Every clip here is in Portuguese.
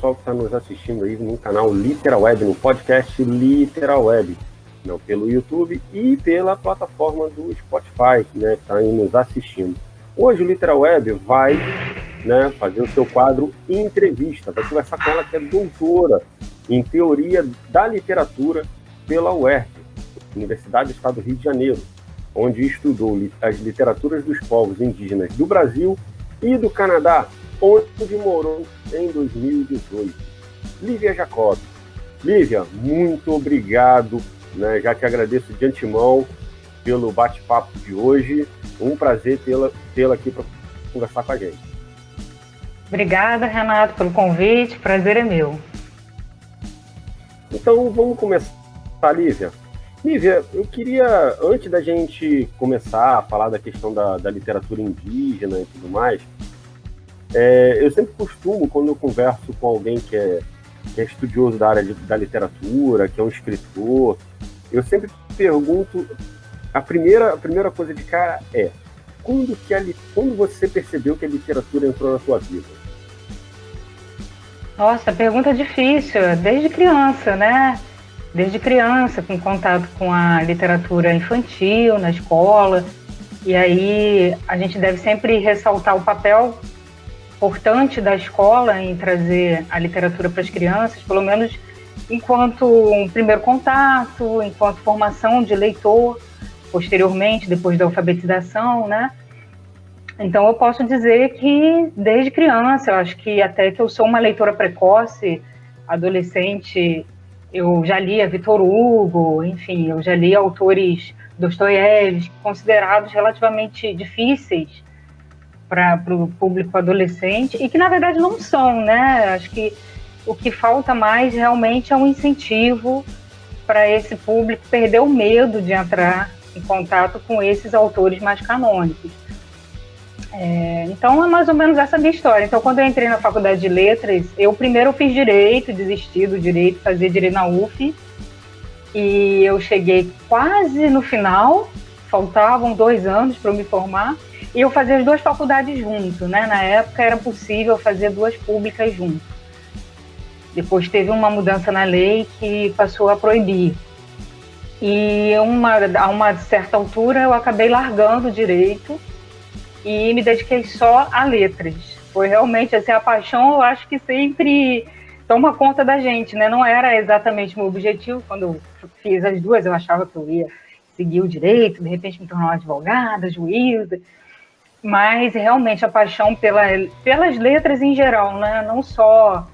pessoal que está nos assistindo aí no canal Literalweb, no podcast Literalweb, não, pelo YouTube e pela plataforma do Spotify, né, que está aí nos assistindo. Hoje o Literalweb vai, né, fazer o seu quadro Entrevista, vai conversar com ela que é doutora em Teoria da Literatura pela UERJ, Universidade do Estado do Rio de Janeiro, onde estudou as literaturas dos povos indígenas do Brasil e do Canadá, onde morou em 2018. Lívia Jacob. Lívia, muito obrigado, né? Já te agradeço de antemão pelo bate-papo de hoje. Um prazer tê-la aqui para conversar com a gente. Obrigada, Renato, pelo convite. Prazer é meu. Então, vamos começar, Lívia. Lívia, eu queria, antes da gente começar a falar da questão da literatura indígena e tudo mais, eu sempre costumo, quando eu converso com alguém que é estudioso da área da literatura, que é um escritor, eu sempre pergunto, a primeira coisa de cara é, quando você percebeu que a literatura entrou na sua vida? Nossa, pergunta difícil, desde criança, né? Desde criança, com contato com a literatura infantil, na escola, e aí a gente deve sempre ressaltar o papel importante da escola em trazer a literatura para as crianças, pelo menos enquanto um primeiro contato, enquanto formação de leitor, posteriormente, depois da alfabetização, né? Então eu posso dizer que desde criança, eu acho que até que eu sou uma leitora precoce, adolescente, eu já lia Victor Hugo, enfim, eu já li autores Dostoiévski, considerados relativamente difíceis para o público adolescente, e que na verdade não são, né? Acho que o que falta mais realmente é um incentivo para esse público perder o medo de entrar em contato com esses autores mais canônicos. Então é mais ou menos essa minha história. Então, quando eu entrei na faculdade de letras, eu primeiro fiz direito, desisti do direito, fazia direito na UF, e eu cheguei quase no final, faltavam 2 anos para eu me formar, e eu fazia as 2 faculdades junto, né? Na época era possível fazer 2 públicas junto. Depois teve uma mudança na lei que passou a proibir. E a uma certa altura eu acabei largando o direito e me dediquei só a letras. Foi realmente assim, a paixão, eu acho que sempre toma conta da gente, né? Não era exatamente o meu objetivo. Quando eu fiz as 2, eu achava que eu ia seguir o direito, de repente me tornar uma advogada, juíza, mas realmente a paixão pelas letras em geral, né? Não só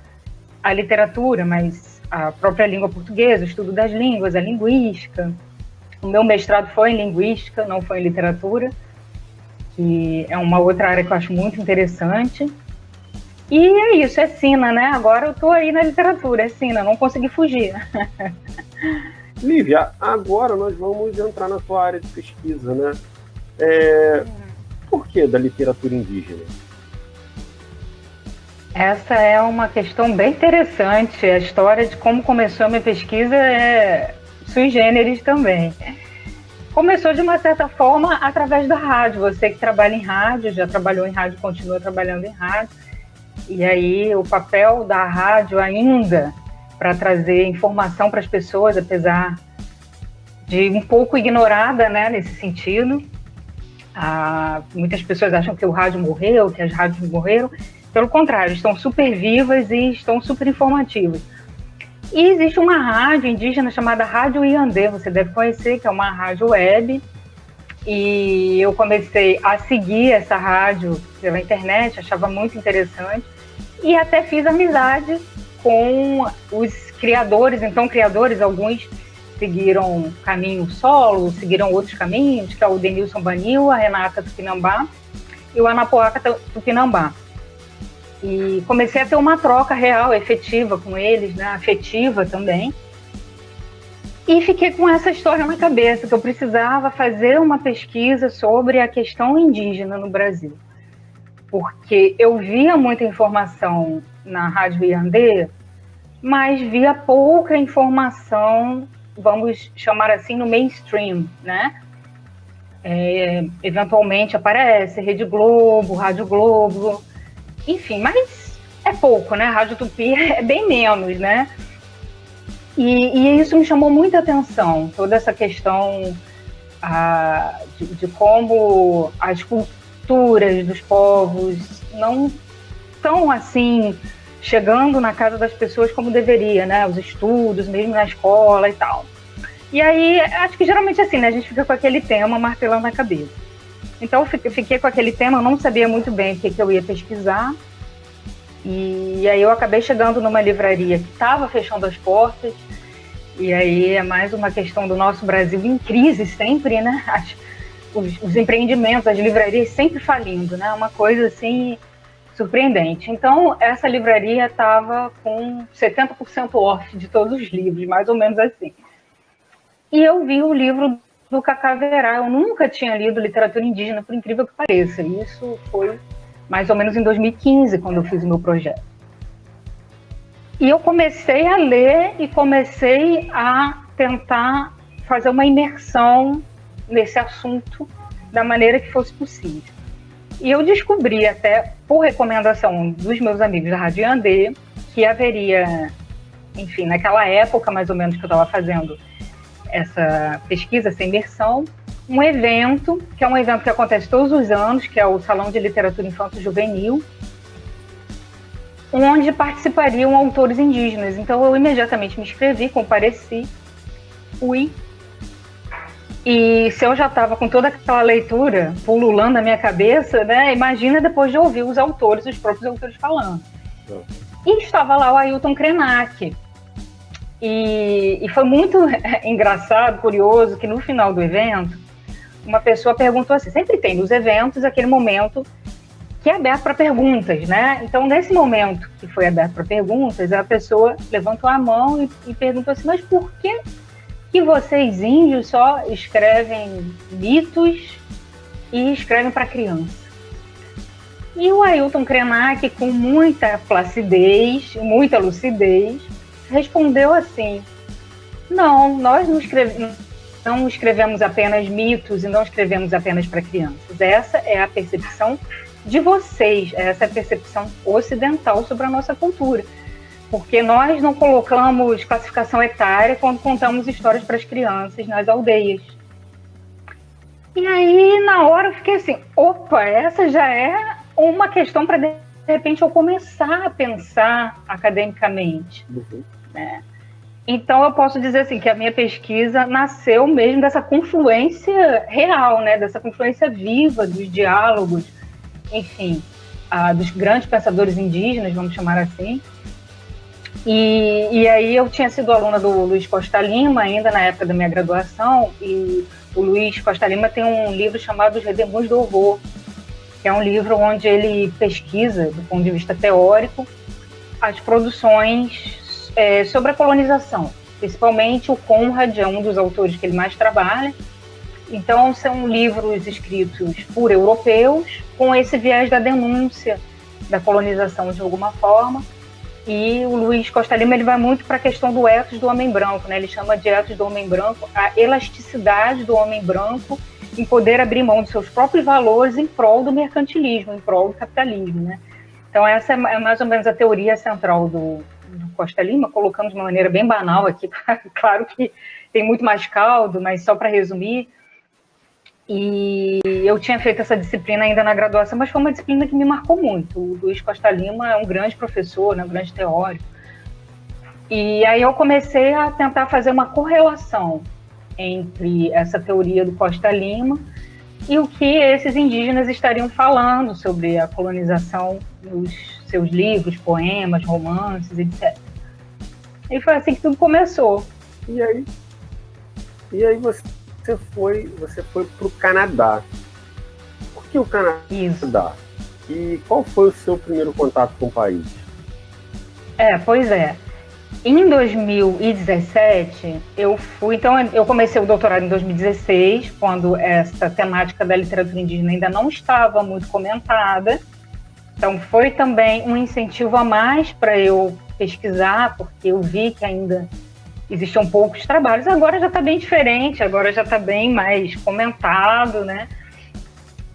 a literatura, mas a própria língua portuguesa, o estudo das línguas, a linguística. O meu mestrado foi em linguística, não foi em literatura, que é uma outra área que eu acho muito interessante. E é isso, é Sina, né? Agora eu estou aí na literatura, é Sina, não consegui fugir. Lívia, agora nós vamos entrar na sua área de pesquisa, né? Por que da literatura indígena? Essa é uma questão bem interessante. A história de como começou a minha pesquisa é sui generis também. Começou de uma certa forma através da rádio. Você que trabalha em rádio, já trabalhou em rádio, continua trabalhando em rádio. E aí o papel da rádio ainda para trazer informação para as pessoas, apesar de um pouco ignorada, né, nesse sentido. Muitas pessoas acham que o rádio morreu, que as rádios morreram. Pelo contrário, estão super vivas e estão super informativas. E existe uma rádio indígena chamada Rádio Iandê, você deve conhecer, que é uma rádio web. E eu comecei a seguir essa rádio pela internet, achava muito interessante. E até fiz amizade com os criadores. Então, criadores, alguns seguiram caminho solo, seguiram outros caminhos, que é o Denilson Banil, a Renata Tupinambá e o Anapoaca Tupinambá. E comecei a ter uma troca real, efetiva com eles, né, afetiva também. E fiquei com essa história na cabeça, que eu precisava fazer uma pesquisa sobre a questão indígena no Brasil. Porque eu via muita informação na Rádio Iandê, mas via pouca informação, vamos chamar assim, no mainstream, né? Eventualmente aparece Rede Globo, Rádio Globo, enfim, mas é pouco, né? Rádio Tupi é bem menos, né? E isso me chamou muita atenção, toda essa questão de como as culturas dos povos não estão, assim, chegando na casa das pessoas como deveria, né? Os estudos, mesmo na escola e tal. E aí, acho que geralmente assim, né? A gente fica com aquele tema martelando na cabeça. Então, eu fiquei com aquele tema, eu não sabia muito bem o que eu ia pesquisar. E aí eu acabei chegando numa livraria que estava fechando as portas. E aí é mais uma questão do nosso Brasil em crise sempre, né? Os empreendimentos, as livrarias sempre falindo, né? Uma coisa assim surpreendente. Então, essa livraria estava com 70% off de todos os livros, mais ou menos assim. E eu vi o livro do Cacá Verá. Eu nunca tinha lido literatura indígena, por incrível que pareça. Isso foi mais ou menos em 2015, quando eu fiz o meu projeto. E eu comecei a ler e comecei a tentar fazer uma imersão nesse assunto da maneira que fosse possível. E eu descobri, até por recomendação dos meus amigos da Rádio Yandê, que haveria, enfim, naquela época mais ou menos que eu estava fazendo essa pesquisa, essa imersão, um evento, que é um evento que acontece todos os anos, que é o Salão de Literatura Infanto-Juvenil, onde participariam autores indígenas. Então eu imediatamente me inscrevi, compareci, fui. E se eu já estava com toda aquela leitura pululando na minha cabeça, né, imagina depois de ouvir os autores, os próprios autores falando. E estava lá o Ailton Krenak. E foi muito engraçado, curioso, que no final do evento, uma pessoa perguntou assim, sempre tem nos eventos aquele momento que é aberto para perguntas, né? Então, nesse momento que foi aberto para perguntas, a pessoa levantou a mão e perguntou assim, mas por que vocês índios só escrevem mitos e escrevem para criança? E o Ailton Krenak, com muita placidez, muita lucidez, respondeu assim, não, nós não escrevemos apenas mitos e não escrevemos apenas para crianças. Essa é a percepção de vocês, essa é a percepção ocidental sobre a nossa cultura. Porque nós não colocamos classificação etária quando contamos histórias para as crianças nas aldeias. E aí, na hora, eu fiquei assim, opa, essa já é uma questão para, de repente, eu começar a pensar academicamente. Né? Então, eu posso dizer assim, que a minha pesquisa nasceu mesmo dessa confluência real, né? Dessa confluência viva dos diálogos, enfim, dos grandes pensadores indígenas, vamos chamar assim. E aí eu tinha sido aluna do Luiz Costa Lima, ainda na época da minha graduação, e o Luiz Costa Lima tem um livro chamado Os Redemoinhos do Ovo, que é um livro onde ele pesquisa, do ponto de vista teórico, as produções sobre a colonização. Principalmente o Conrad é um dos autores que ele mais trabalha. Então, são livros escritos por europeus, com esse viés da denúncia da colonização de alguma forma. E o Luiz Costa Lima ele vai muito para a questão do ethos do homem branco, né? Ele chama de ethos do homem branco a elasticidade do homem branco em poder abrir mão dos seus próprios valores em prol do mercantilismo, em prol do capitalismo, né? Então, essa é mais ou menos a teoria central do Costa Lima, colocando de uma maneira bem banal aqui, claro que tem muito mais caldo, mas só para resumir. E eu tinha feito essa disciplina ainda na graduação, mas foi uma disciplina que me marcou muito. O Luiz Costa Lima é um grande professor, né, um grande teórico. E aí eu comecei a tentar fazer uma correlação entre essa teoria do Costa Lima e o que esses indígenas estariam falando sobre a colonização nos seus livros, poemas, romances, etc. E foi assim que tudo começou. E aí você foi para o Canadá. Por que o Canadá? Isso. E qual foi o seu primeiro contato com o país? Pois é. Em 2017, eu comecei o doutorado em 2016, quando essa temática da literatura indígena ainda não estava muito comentada. Então, foi também um incentivo a mais para eu pesquisar, porque eu vi que ainda existiam poucos trabalhos. Agora já está bem diferente, agora já está bem mais comentado, né?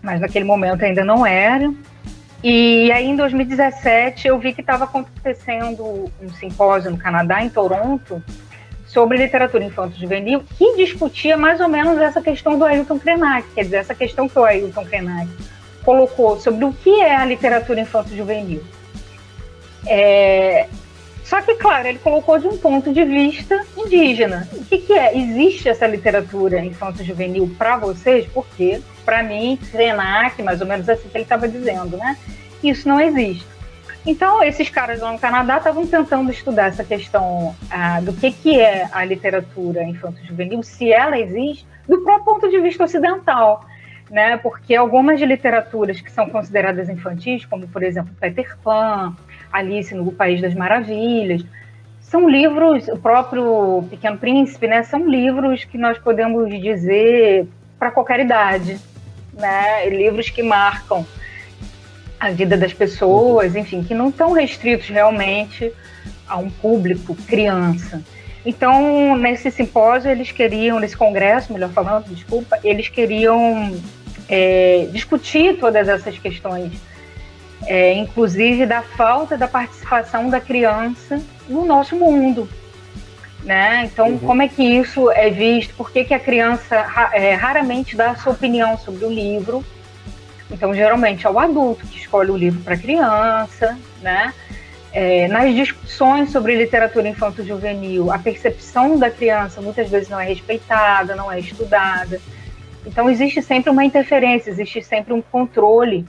Mas naquele momento ainda não era. E aí, em 2017, eu vi que estava acontecendo um simpósio no Canadá, em Toronto, sobre literatura infanto-juvenil, que discutia mais ou menos essa questão do Ailton Krenak, quer dizer, essa questão que o Ailton Krenak colocou sobre o que é a literatura infanto-juvenil. Só que, claro, ele colocou de um ponto de vista indígena. O que é? Existe essa literatura infanto-juvenil para vocês? Porque, para mim, Krenak, mais ou menos assim que ele estava dizendo, né? Isso não existe. Então, esses caras lá no Canadá estavam tentando estudar essa questão do que é a literatura infanto-juvenil, se ela existe, do próprio ponto de vista ocidental, né? Porque algumas literaturas que são consideradas infantis, como, por exemplo, Peter Pan, Alice no País das Maravilhas, são livros, o próprio Pequeno Príncipe, né? São livros que nós podemos dizer para qualquer idade, né? Livros que marcam a vida das pessoas, enfim, que não estão restritos realmente a um público criança. Então, nesse simpósio, nesse congresso, melhor falando, desculpa, eles queriam discutir todas essas questões, inclusive da falta da participação da criança no nosso mundo, né? Então, como é que isso é visto? Por que a criança raramente dá a sua opinião sobre o livro? Então, geralmente é o adulto que escolhe o livro para a criança, né? Nas discussões sobre literatura infanto-juvenil, a percepção da criança muitas vezes não é respeitada, não é estudada. Então, existe sempre uma interferência, existe sempre um controle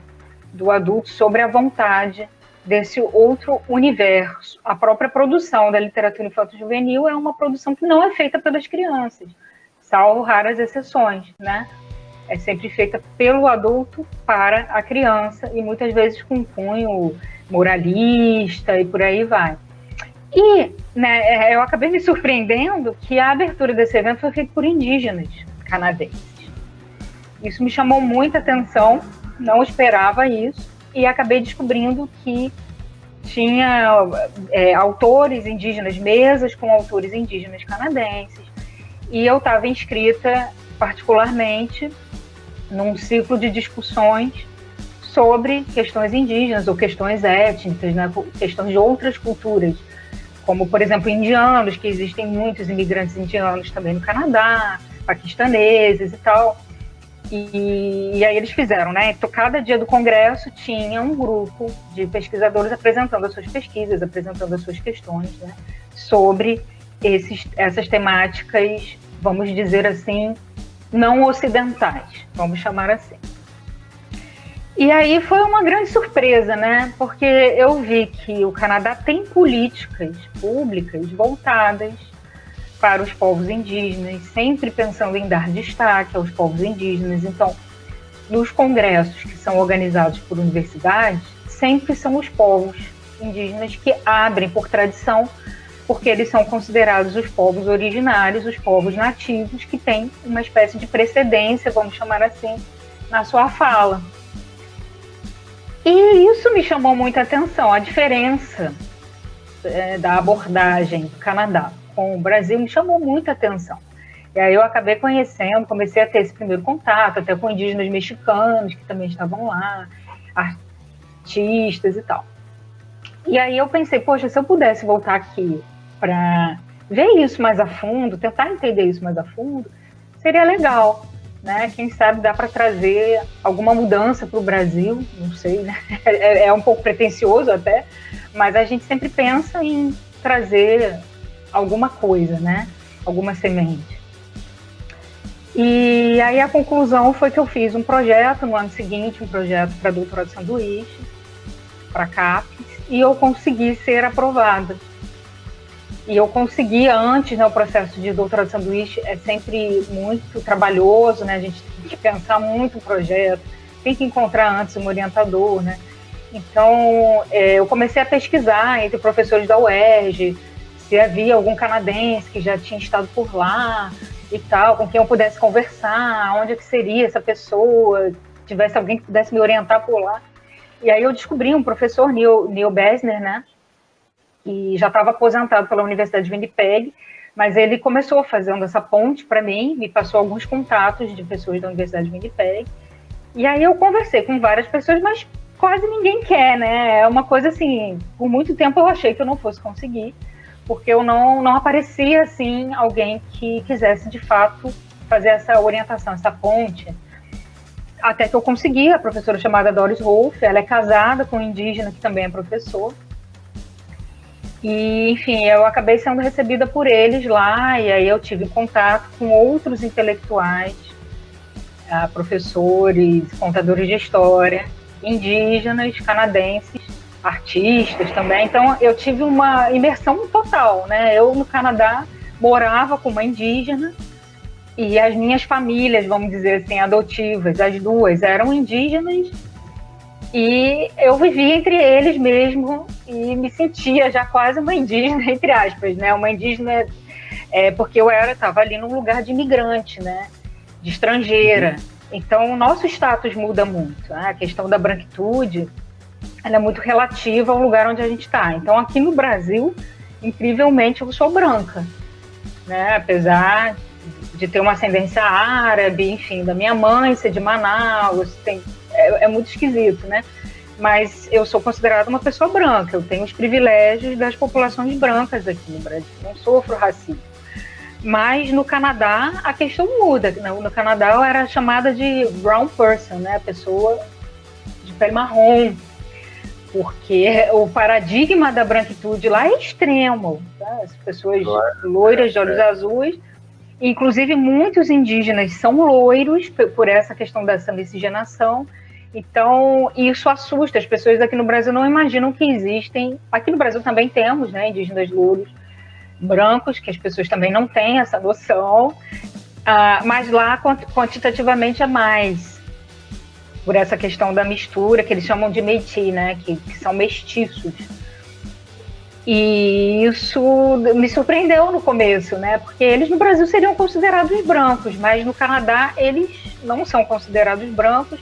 do adulto sobre a vontade desse outro universo. A própria produção da literatura infanto-juvenil é uma produção que não é feita pelas crianças, salvo raras exceções, né? É sempre feita pelo adulto para a criança e muitas vezes com um cunho moralista e por aí vai. E, né, eu acabei me surpreendendo que a abertura desse evento foi feita por indígenas canadenses. Isso me chamou muita atenção, não esperava isso, e acabei descobrindo que tinha autores indígenas, mesas com autores indígenas canadenses, e eu estava inscrita particularmente num ciclo de discussões sobre questões indígenas ou questões étnicas, né, questões de outras culturas, como, por exemplo, indianos, que existem muitos imigrantes indianos também no Canadá, paquistaneses e tal. E aí eles fizeram, né? Então, cada dia do congresso tinha um grupo de pesquisadores apresentando as suas pesquisas, apresentando as suas questões, né, sobre essas temáticas, vamos dizer assim, não ocidentais, vamos chamar assim. E aí foi uma grande surpresa, né? Porque eu vi que o Canadá tem políticas públicas voltadas para os povos indígenas, sempre pensando em dar destaque aos povos indígenas. Então, nos congressos que são organizados por universidades, sempre são os povos indígenas que abrem por tradição, porque eles são considerados os povos originários, os povos nativos, que têm uma espécie de precedência, vamos chamar assim, na sua fala. E isso me chamou muita atenção, a diferença da abordagem do Canadá com o Brasil me chamou muita atenção. E aí eu acabei conhecendo, comecei a ter esse primeiro contato, até com indígenas mexicanos, que também estavam lá, artistas e tal. E aí eu pensei, poxa, se eu pudesse voltar aqui para ver isso mais a fundo, tentar entender isso mais a fundo, seria legal, né? Quem sabe dá para trazer alguma mudança para o Brasil, não sei, né? É um pouco pretensioso até, mas a gente sempre pensa em trazer alguma coisa, né? Alguma semente. E aí a conclusão foi que eu fiz um projeto no ano seguinte, um projeto para doutorado de sanduíche, para CAPES, e eu consegui ser aprovada. E eu consegui antes, né, o processo de doutorado de sanduíche é sempre muito trabalhoso, né? A gente tem que pensar muito no projeto, tem que encontrar antes um orientador, né? Então, eu comecei a pesquisar entre professores da UERJ, se havia algum canadense que já tinha estado por lá e tal, com quem eu pudesse conversar, onde é que seria essa pessoa, tivesse alguém que pudesse me orientar por lá. E aí eu descobri um professor, Neil Besner, né, que já estava aposentado pela Universidade de Winnipeg, mas ele começou fazendo essa ponte para mim, me passou alguns contatos de pessoas da Universidade de Winnipeg, e aí eu conversei com várias pessoas, mas quase ninguém quer, né? É uma coisa assim, por muito tempo eu achei que eu não fosse conseguir, porque eu não aparecia assim alguém que quisesse de fato fazer essa orientação, essa ponte. Até que eu consegui, a professora chamada Doris Wolff, ela é casada com um indígena que também é professor. E, enfim, eu acabei sendo recebida por eles lá, e aí eu tive contato com outros intelectuais, professores, contadores de história, indígenas, canadenses, artistas também. Então, eu tive uma imersão total, né? Eu, no Canadá, morava com uma indígena, e as minhas famílias, vamos dizer assim, adotivas, as duas, eram indígenas, e eu vivia entre eles mesmo, e me sentia já quase uma indígena, entre aspas, né? Uma indígena, porque eu estava ali num lugar de imigrante, né? De estrangeira. Então, o nosso status muda muito, né? A questão da branquitude, ela é muito relativa ao lugar onde a gente está. Então, aqui no Brasil, incrivelmente, eu sou branca, né? Apesar de ter uma ascendência árabe, enfim, da minha mãe ser de Manaus, é muito esquisito, né? Mas eu sou considerada uma pessoa branca, eu tenho os privilégios das populações brancas aqui no Brasil, não sofro racismo. Mas no Canadá a questão muda. No Canadá eu era chamada de brown person, né? Pessoa de pele marrom, porque o paradigma da branquitude lá é extremo, tá? As pessoas loiras de olhos azuis, inclusive muitos indígenas são loiros por essa questão dessa miscigenação. Então, isso assusta. As pessoas aqui no Brasil não imaginam que existem. Aqui no Brasil também temos, né, indígenas louros, brancos, que as pessoas também não têm essa noção, mas lá quantitativamente é mais, por essa questão da mistura, que eles chamam de métis, né, que são mestiços. E isso me surpreendeu no começo, né, porque eles no Brasil seriam considerados brancos, mas no Canadá eles não são considerados brancos,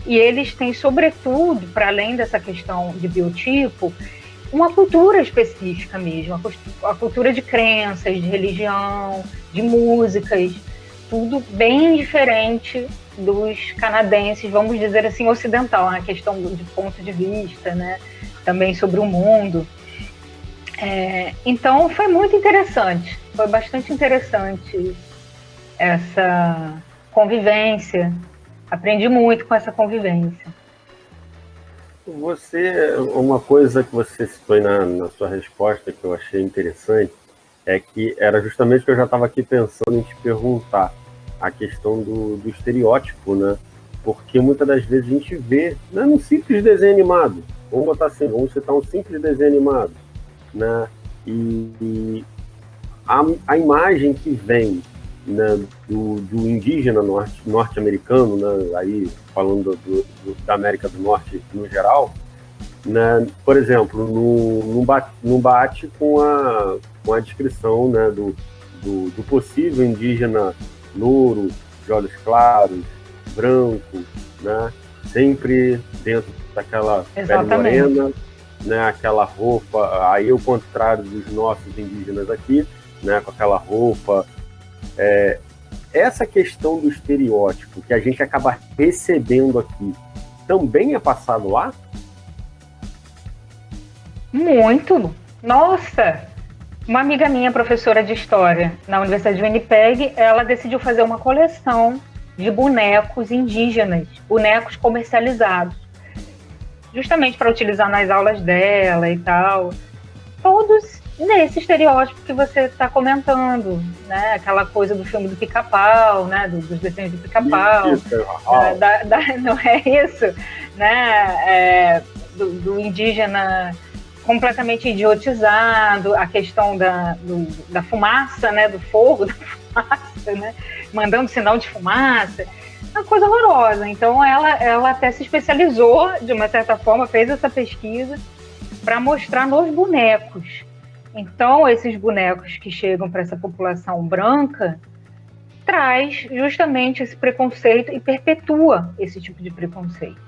e eles têm, sobretudo, para além dessa questão de biotipo, uma cultura específica mesmo, a cultura de crenças, de religião, de músicas, tudo bem diferente dos canadenses, vamos dizer assim, ocidental, a questão de ponto de vista, né, também sobre o mundo. Então foi muito interessante, foi bastante interessante essa convivência, aprendi muito com essa convivência. Uma coisa que você citou na sua resposta que eu achei interessante é que era justamente o que eu já estava aqui pensando em te perguntar, a questão do estereótipo, né? Porque muitas das vezes a gente vê, né, num simples desenho animado, vamos citar um simples desenho animado, né? E a imagem que vem, né, do indígena norte-americano, né, aí falando da América do Norte no geral, né, por exemplo, não bate com a descrição, né, do possível indígena louro, de olhos claros, branco, né, sempre dentro daquela pele morena, né, aquela roupa, aí ao contrário dos nossos indígenas aqui, né, com aquela roupa. Essa questão do estereótipo que a gente acaba recebendo aqui também é passado lá? Muito! Nossa! Uma amiga minha, professora de História na Universidade de Winnipeg, ela decidiu fazer uma coleção de bonecos indígenas, bonecos comercializados, justamente para utilizar nas aulas dela e tal. Todos nesse estereótipo que você está comentando, né? Aquela coisa do filme do Pica-Pau, né? Dos desenhos do Pica-Pau. Não é isso? Né? Do indígena completamente idiotizado, a questão da fumaça, né? Do fogo, da fumaça, né? Mandando sinal de fumaça. Uma coisa horrorosa. Então, ela até se especializou, de uma certa forma, fez essa pesquisa para mostrar nos bonecos. Então, esses bonecos que chegam para essa população branca traz justamente esse preconceito e perpetua esse tipo de preconceito,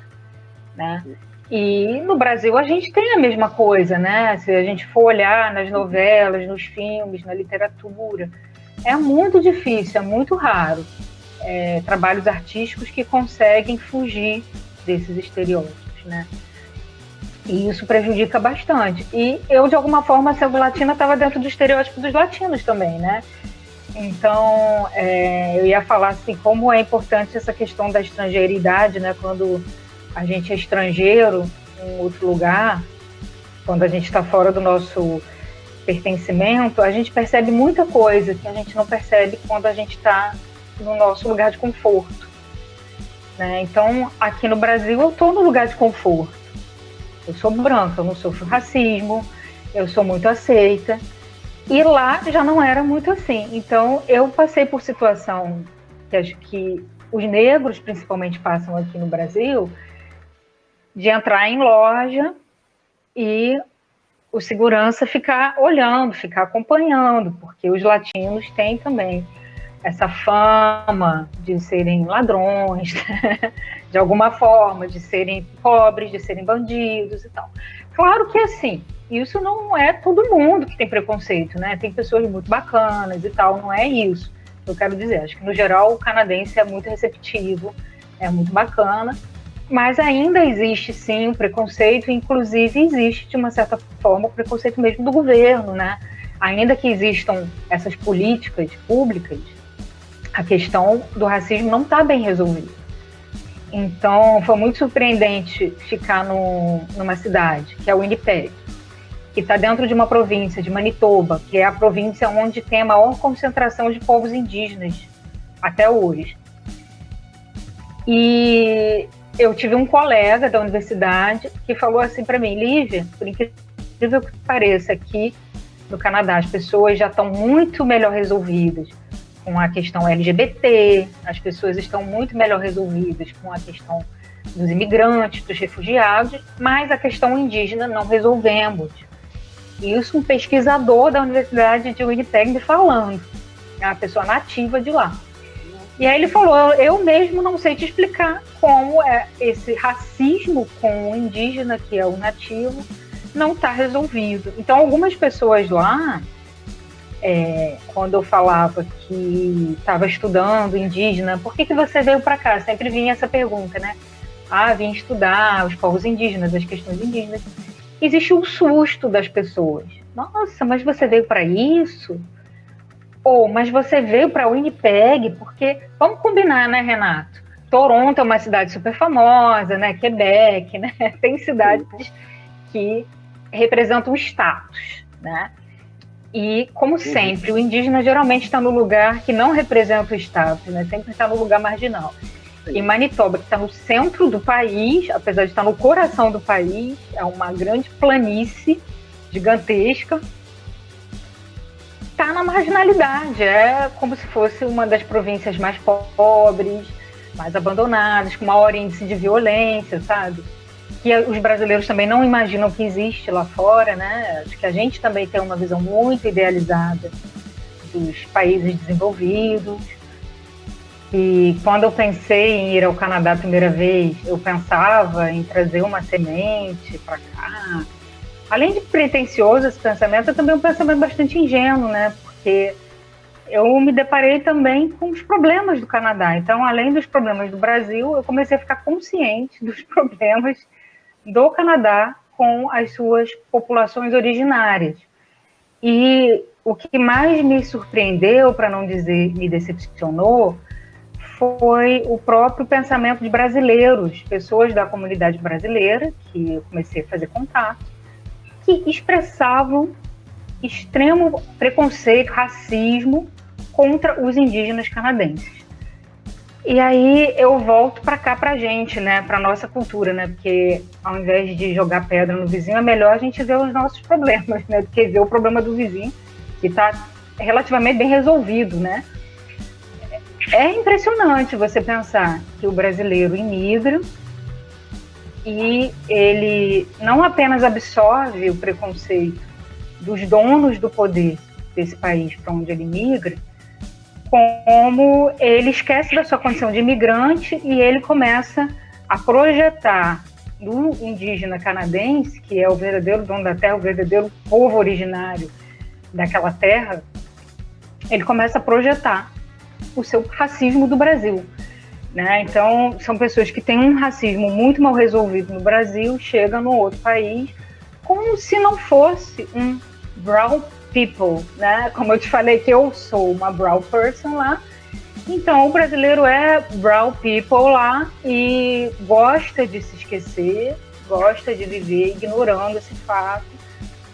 né? E no Brasil a gente tem a mesma coisa, né? Se a gente for olhar nas novelas, nos filmes, na literatura, é muito difícil, é muito raro trabalhos artísticos que conseguem fugir desses estereótipos, né? E isso prejudica bastante. E eu, de alguma forma, sendo latina, estava dentro do estereótipo dos latinos também, né? Então, eu ia falar assim, como é importante essa questão da estrangeiridade, né? Quando a gente é estrangeiro em outro lugar, quando a gente está fora do nosso pertencimento, a gente percebe muita coisa que a gente não percebe quando a gente está no nosso lugar de conforto, né? Então, aqui no Brasil, eu estou no lugar de conforto. Eu sou branca, eu não sofro racismo, eu sou muito aceita. E lá já não era muito assim. Então, eu passei por situação que acho que os negros, principalmente, passam aqui no Brasil, de entrar em loja e o segurança ficar olhando, ficar acompanhando, porque os latinos têm também essa fama de serem ladrões, de alguma forma, de serem pobres, de serem bandidos e tal. Claro que assim, isso não é todo mundo que tem preconceito, né? Tem pessoas muito bacanas e tal, não é isso. Eu quero dizer, acho que no geral o canadense é muito receptivo, é muito bacana, mas ainda existe sim o preconceito, inclusive existe de uma certa forma o preconceito mesmo do governo, né? Ainda que existam essas políticas públicas, a questão do racismo não está bem resolvida. Então, foi muito surpreendente ficar numa cidade, que é o Winnipeg, que está dentro de uma província de Manitoba, que é a província onde tem a maior concentração de povos indígenas até hoje. E eu tive um colega da universidade que falou assim para mim, Lívia, por incrível que pareça, aqui no Canadá as pessoas já estão muito melhor resolvidas com a questão LGBT, as pessoas estão muito melhor resolvidas com a questão dos imigrantes, dos refugiados, mas a questão indígena não resolvemos. Isso um pesquisador da Universidade de Winnipeg me falando, é uma pessoa nativa de lá. E aí ele falou, eu mesmo não sei te explicar como é esse racismo com o indígena, que é o nativo, não está resolvido. Então, algumas pessoas lá, quando eu falava que estava estudando indígena, por que você veio para cá? Sempre vinha essa pergunta, né? Vim estudar os povos indígenas, as questões indígenas. Existe um susto das pessoas. Nossa, mas você veio para isso? Mas você veio para Winnipeg? Porque, vamos combinar, né, Renato? Toronto é uma cidade super famosa, né? Quebec, né? Tem cidades que representam o status, né? E, como sempre, o indígena geralmente está no lugar que não representa o status, né? Sempre está no lugar marginal. E Manitoba, que está no centro do país, apesar de estar no coração do país, é uma grande planície gigantesca, está na marginalidade. É como se fosse uma das províncias mais pobres, mais abandonadas, com maior índice de violência, sabe? Que os brasileiros também não imaginam que existe lá fora, né? Acho que a gente também tem uma visão muito idealizada dos países desenvolvidos. E quando eu pensei em ir ao Canadá a primeira vez, eu pensava em trazer uma semente para cá. Além de pretensioso esse pensamento, é também um pensamento bastante ingênuo, né? Porque eu me deparei também com os problemas do Canadá. Então, além dos problemas do Brasil, eu comecei a ficar consciente dos problemas do Canadá com as suas populações originárias. E o que mais me surpreendeu, para não dizer me decepcionou, foi o próprio pensamento de brasileiros, pessoas da comunidade brasileira, que eu comecei a fazer contato, que expressavam extremo preconceito, racismo contra os indígenas canadenses. E aí eu volto para cá, para a gente, né, para nossa cultura, né, porque ao invés de jogar pedra no vizinho, é melhor a gente ver os nossos problemas, né, do que ver o problema do vizinho, que está relativamente bem resolvido, né. É impressionante você pensar que o brasileiro imigra e ele não apenas absorve o preconceito dos donos do poder desse país para onde ele migra, como ele esquece da sua condição de imigrante e ele começa a projetar do indígena canadense, que é o verdadeiro dono da terra, o verdadeiro povo originário daquela terra, ele começa a projetar o seu racismo do Brasil. né? Então, são pessoas que têm um racismo muito mal resolvido no Brasil, chegam no outro país, como se não fosse um brown people, né? Como eu te falei que eu sou uma brown person lá, então o brasileiro é brown people lá e gosta de se esquecer, gosta de viver ignorando esse fato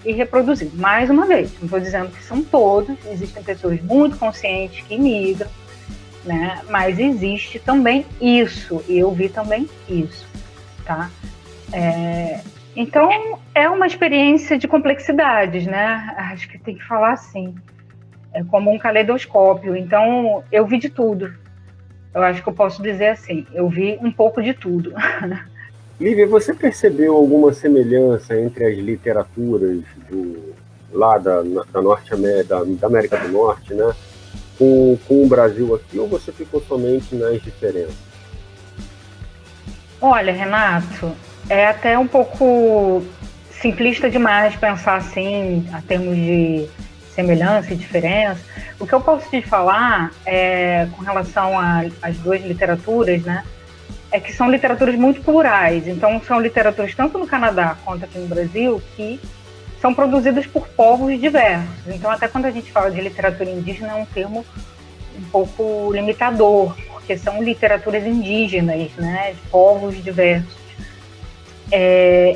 e reproduzindo. Mais uma vez, não estou dizendo que são todos, existem pessoas muito conscientes que migram, né? Mas existe também isso, e eu vi também isso, tá? Então, é uma experiência de complexidades, né? Acho que tem que falar assim. É como um caleidoscópio. Então, eu vi de tudo. Eu acho que eu posso dizer assim, eu vi um pouco de tudo. Lívia, você percebeu alguma semelhança entre as literaturas lá da Norte da América do Norte, né, com o Brasil aqui, ou você ficou somente nas diferenças? Olha, Renato, é até um pouco simplista demais pensar assim, a termos de semelhança e diferença. O que eu posso te falar com relação às duas literaturas, né, é que são literaturas muito plurais. Então, são literaturas tanto no Canadá quanto aqui no Brasil que são produzidas por povos diversos. Então, até quando a gente fala de literatura indígena, é um termo um pouco limitador, porque são literaturas indígenas, né, de povos diversos.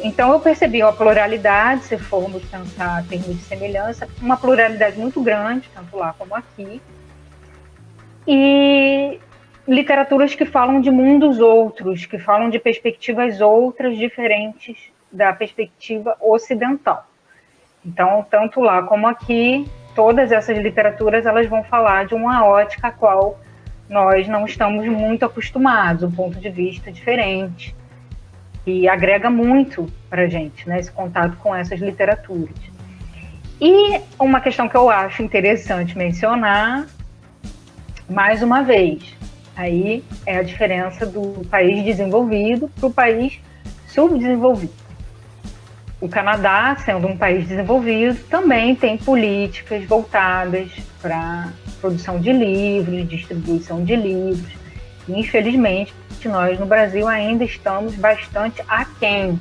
Então, eu percebi uma pluralidade, se formos pensar em termos de semelhança, uma pluralidade muito grande, tanto lá como aqui, e literaturas que falam de mundos outros, que falam de perspectivas outras, diferentes da perspectiva ocidental. Então, tanto lá como aqui, todas essas literaturas elas vão falar de uma ótica a qual nós não estamos muito acostumados, um ponto de vista diferente, e agrega muito para a gente, né, esse contato com essas literaturas. E uma questão que eu acho interessante mencionar, mais uma vez, aí é a diferença do país desenvolvido para o país subdesenvolvido. O Canadá, sendo um país desenvolvido, também tem políticas voltadas para produção de livros, distribuição de livros. E, infelizmente, nós no Brasil ainda estamos bastante aquém.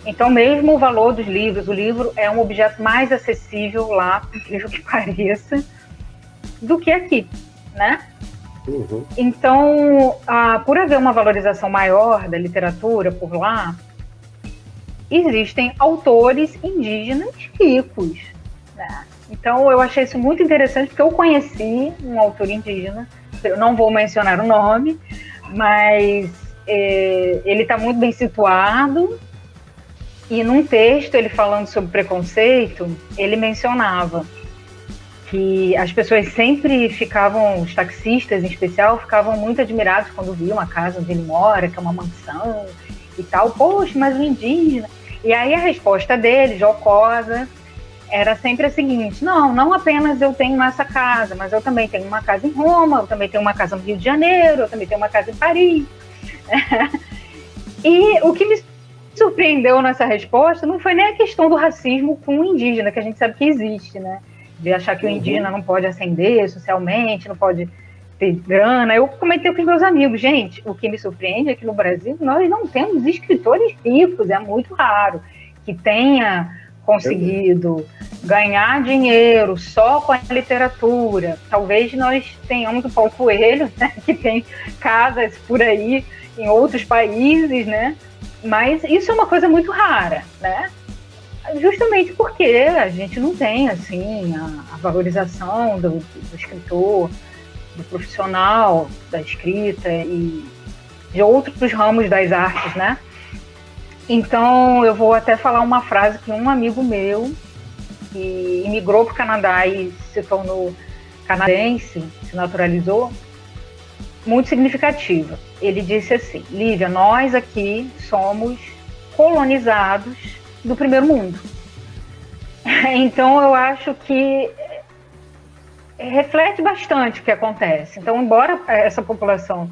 Então, mesmo o valor dos livros, o livro é um objeto mais acessível lá, por incrível que pareça, do que aqui, né? Uhum. Então, por haver uma valorização maior da literatura por lá, existem autores indígenas ricos, né? Então, eu achei isso muito interessante, porque eu conheci um autor indígena, eu não vou mencionar o nome, mas ele está muito bem situado, e num texto, ele falando sobre preconceito, ele mencionava que as pessoas sempre ficavam, os taxistas em especial, ficavam muito admirados quando viam a casa onde ele mora, que é uma mansão e tal. Poxa, mas o indígena... E aí a resposta dele, jocosa, era sempre a seguinte: não apenas eu tenho essa casa, mas eu também tenho uma casa em Roma, eu também tenho uma casa no Rio de Janeiro, eu também tenho uma casa em Paris. E o que me surpreendeu nessa resposta não foi nem a questão do racismo com o indígena, que a gente sabe que existe, né? De achar que o indígena não pode ascender socialmente, não pode ter grana. Eu comentei com os meus amigos, gente, o que me surpreende é que no Brasil nós não temos escritores ricos, é muito raro que tenha conseguido ganhar dinheiro só com a literatura. Talvez nós tenhamos o Paulo Coelho, né, que tem casas por aí em outros países, né? Mas isso é uma coisa muito rara, né? Justamente porque a gente não tem assim a valorização do escritor, do profissional da escrita e de outros ramos das artes, né? Então eu vou até falar uma frase que um amigo meu que imigrou para o Canadá e se tornou canadense, se naturalizou, muito significativa. Ele disse assim: Lívia, nós aqui somos colonizados do primeiro mundo. Então eu acho que reflete bastante o que acontece. Então, embora essa população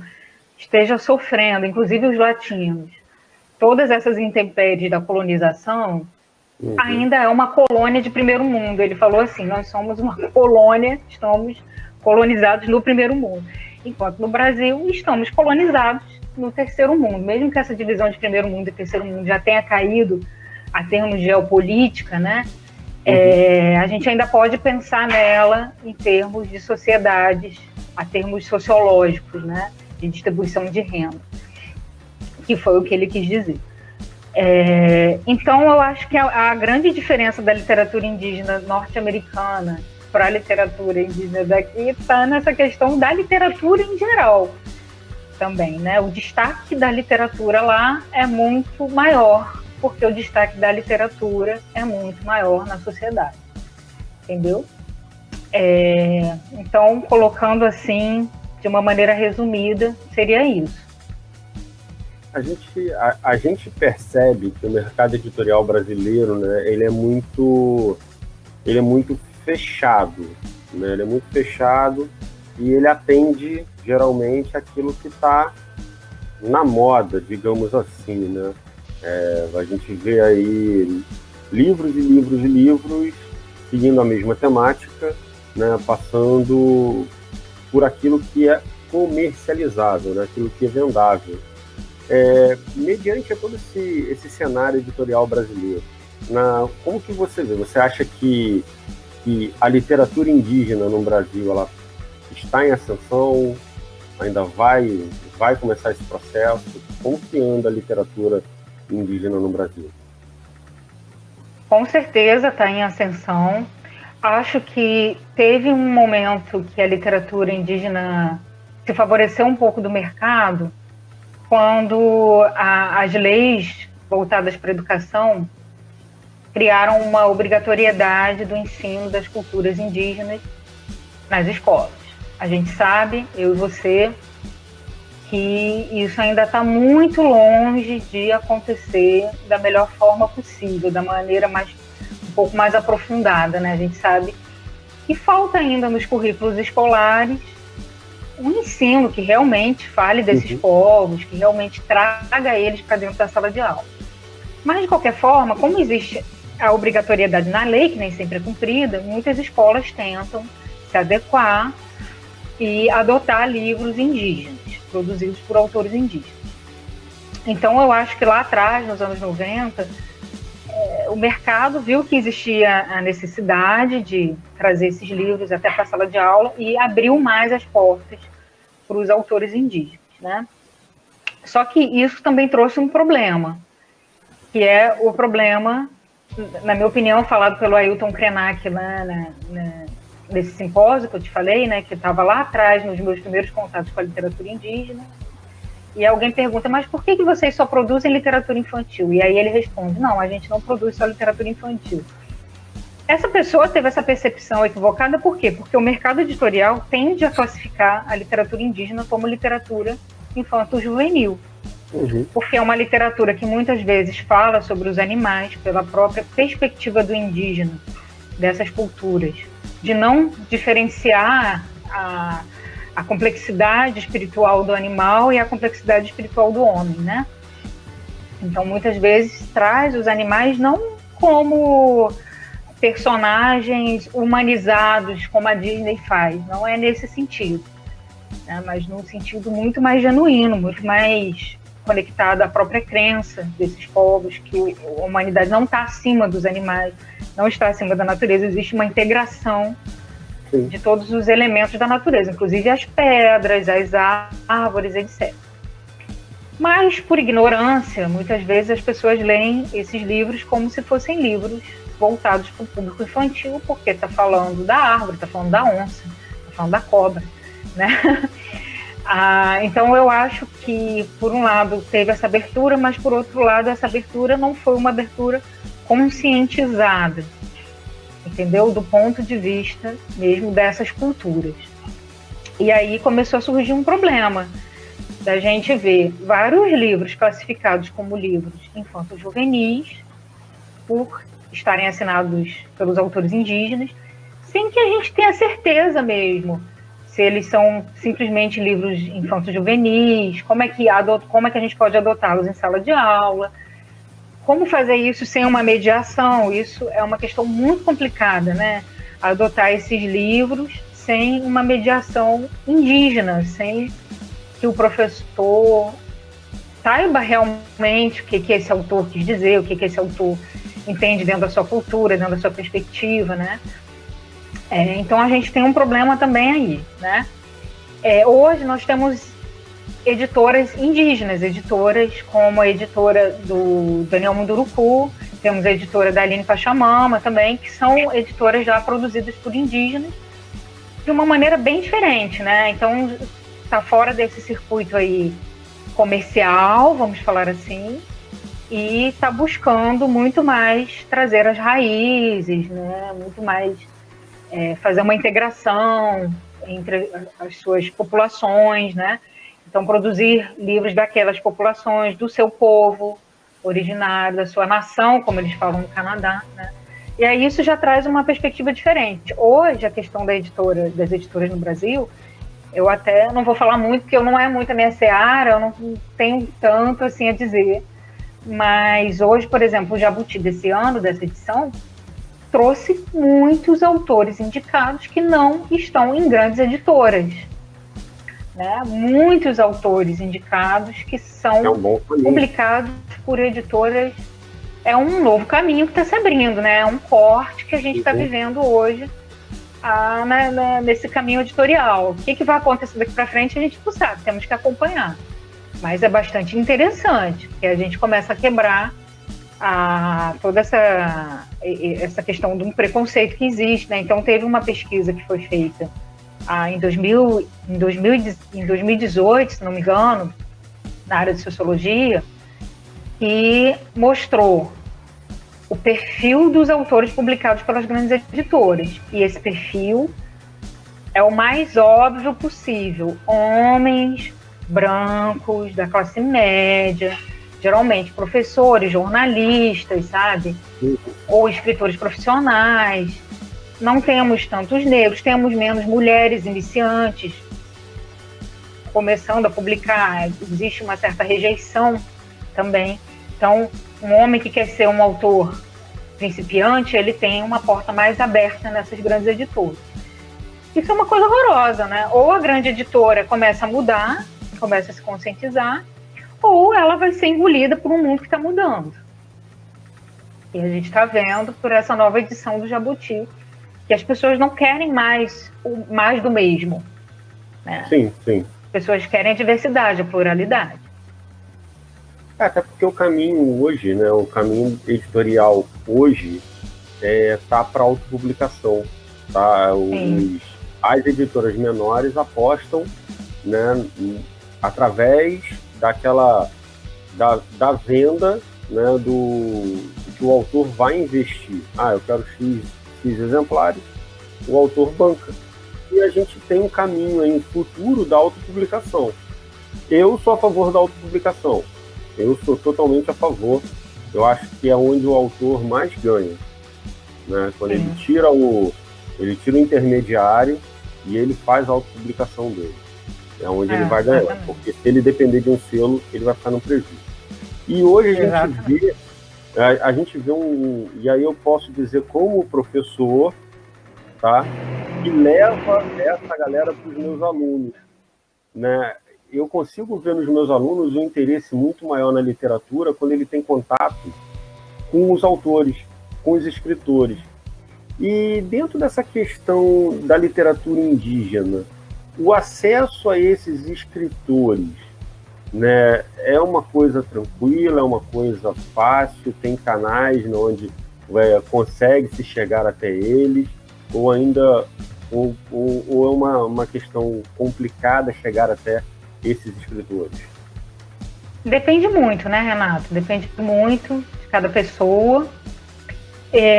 esteja sofrendo, inclusive os latinos, todas essas intempéries da colonização, ainda é uma colônia de primeiro mundo. Ele falou assim: nós somos uma colônia, estamos colonizados no primeiro mundo. enquanto no Brasil estamos colonizados no terceiro mundo. Mesmo que essa divisão de primeiro mundo e terceiro mundo já tenha caído a termos de geopolítica, né? A gente ainda pode pensar nela em termos de sociedades, a termos sociológicos, né? De distribuição de renda, que foi o que ele quis dizer. Então, eu acho que a grande diferença da literatura indígena norte-americana para a literatura indígena daqui está nessa questão da literatura em geral também, né? O destaque da literatura lá é muito maior, porque o destaque da literatura é muito maior na sociedade, entendeu? Então, colocando assim, de uma maneira resumida, seria isso. A gente percebe que o mercado editorial brasileiro, né, ele é muito fechado, né? Ele é muito fechado e ele atende geralmente aquilo que está na moda, digamos assim, né? A gente vê aí livros e livros e livros seguindo a mesma temática, né? Passando por aquilo que é comercializável, né? Aquilo que é vendável. Mediante todo esse cenário editorial brasileiro, como que você vê? Você acha que a literatura indígena no Brasil ela está em ascensão? Ainda vai começar esse processo? Como que anda a literatura indígena no Brasil? Com certeza está em ascensão. Acho que teve um momento que a literatura indígena se favoreceu um pouco do mercado, quando as leis voltadas para a educação criaram uma obrigatoriedade do ensino das culturas indígenas nas escolas. A gente sabe, eu e você, que isso ainda está muito longe de acontecer da melhor forma possível, da maneira um pouco mais aprofundada, né? A gente sabe que falta ainda nos currículos escolares um ensino que realmente fale desses povos, que realmente traga eles para dentro da sala de aula. Mas, de qualquer forma, como existe a obrigatoriedade na lei, que nem sempre é cumprida, muitas escolas tentam se adequar e adotar livros indígenas, produzidos por autores indígenas. Então, eu acho que lá atrás, nos anos 90, o mercado viu que existia a necessidade de trazer esses livros até para a sala de aula e abriu mais as portas para os autores indígenas, né? Só que isso também trouxe um problema, que é o problema, na minha opinião, falado pelo Ailton Krenak lá nesse simpósio que eu te falei, né, que estava lá atrás nos meus primeiros contatos com a literatura indígena. E alguém pergunta, mas por que vocês só produzem literatura infantil? E aí ele responde, não, a gente não produz só literatura infantil. Essa pessoa teve essa percepção equivocada, por quê? Porque o mercado editorial tende a classificar a literatura indígena como literatura infanto-juvenil. Porque é uma literatura que muitas vezes fala sobre os animais pela própria perspectiva do indígena, dessas culturas, de não diferenciar a complexidade espiritual do animal e a complexidade espiritual do homem, né? Então, muitas vezes, traz os animais não como personagens humanizados, como a Disney faz, não é nesse sentido, né? Mas num sentido muito mais genuíno, muito mais conectado à própria crença desses povos, que a humanidade não está acima dos animais, não está acima da natureza, existe uma integração de todos os elementos da natureza, inclusive as pedras, as árvores, etc. Mas, por ignorância, muitas vezes as pessoas leem esses livros como se fossem livros voltados para o público infantil, porque está falando da árvore, está falando da onça, está falando da cobra, né? Então, eu acho que, por um lado, teve essa abertura, mas, por outro lado, essa abertura não foi uma abertura conscientizada, entendeu? Do ponto de vista mesmo dessas culturas. E aí começou a surgir um problema da gente ver vários livros classificados como livros infanto-juvenis, por estarem assinados pelos autores indígenas, sem que a gente tenha certeza mesmo se eles são simplesmente livros infanto-juvenis, como é que a gente pode adotá-los em sala de aula, como fazer isso sem uma mediação. Isso é uma questão muito complicada, né? Adotar esses livros sem uma mediação indígena, sem que o professor saiba realmente o que esse autor quis dizer, o que esse autor entende dentro da sua cultura, dentro da sua perspectiva, né? Então a gente tem um problema também aí, né? Hoje nós temos editoras indígenas, editoras como a editora do Daniel Munduruku, temos a editora da Aline Pachamama também, que são editoras já produzidas por indígenas de uma maneira bem diferente, né? Então está fora desse circuito aí comercial, vamos falar assim, e está buscando muito mais trazer as raízes, né? Muito mais fazer uma integração entre as suas populações, né? Então, produzir livros daquelas populações, do seu povo originário, da sua nação, como eles falam no Canadá, né? E aí isso já traz uma perspectiva diferente. Hoje, a questão das editoras no Brasil, eu até não vou falar muito, porque não é muito a minha seara, eu não tenho tanto assim a dizer. Mas hoje, por exemplo, o Jabuti desse ano, dessa edição, trouxe muitos autores indicados que não estão em grandes editoras. Né? Muitos autores indicados que são publicados por editoras. É um novo caminho que está se abrindo, né? É um corte que a gente está vivendo hoje nesse caminho editorial. O que vai acontecer daqui para frente a gente não sabe, temos que acompanhar. Mas é bastante interessante, porque a gente começa a quebrar toda essa questão de um preconceito que existe, né? Então teve uma pesquisa que foi feita em 2018, se não me engano, na área de sociologia, que mostrou o perfil dos autores publicados pelas grandes editoras. E esse perfil é o mais óbvio possível. Homens brancos, da classe média, geralmente professores, jornalistas, sabe? Ou escritores profissionais. Não temos tantos negros, temos menos mulheres iniciantes começando a publicar, existe uma certa rejeição também. Então, um homem que quer ser um autor principiante, ele tem uma porta mais aberta nessas grandes editoras. Isso é uma coisa horrorosa, né? Ou a grande editora começa a mudar, começa a se conscientizar, ou ela vai ser engolida por um mundo que está mudando. E a gente está vendo por essa nova edição do Jabuti, que as pessoas não querem mais do mesmo. Né? Sim. As pessoas querem a diversidade, a pluralidade. Até porque o caminho hoje, né, o caminho editorial hoje tá para autopublicação. Tá? As editoras menores apostam, né, através da venda, né, do que o autor vai investir. Eu quero X exemplares, o autor banca. E a gente tem um caminho aí, um futuro da autopublicação. Eu sou a favor da autopublicação. Eu sou totalmente a favor. Eu acho que é onde o autor mais ganha. Né? Quando ele tira o intermediário e ele faz a autopublicação dele. É onde ele vai ganhar. Exatamente. Porque se ele depender de um selo, ele vai ficar no prejuízo. E hoje a gente vê e aí eu posso dizer como professor, tá, que leva essa galera para os meus alunos, né? Eu consigo ver nos meus alunos um interesse muito maior na literatura quando ele tem contato com os autores, com os escritores. E dentro dessa questão da literatura indígena, o acesso a esses escritores, né, é uma coisa tranquila, é uma coisa fácil, tem canais onde consegue se chegar até eles, ou ainda ou é uma questão complicada chegar até esses escritores? Depende muito, né, Renato? Depende muito de cada pessoa.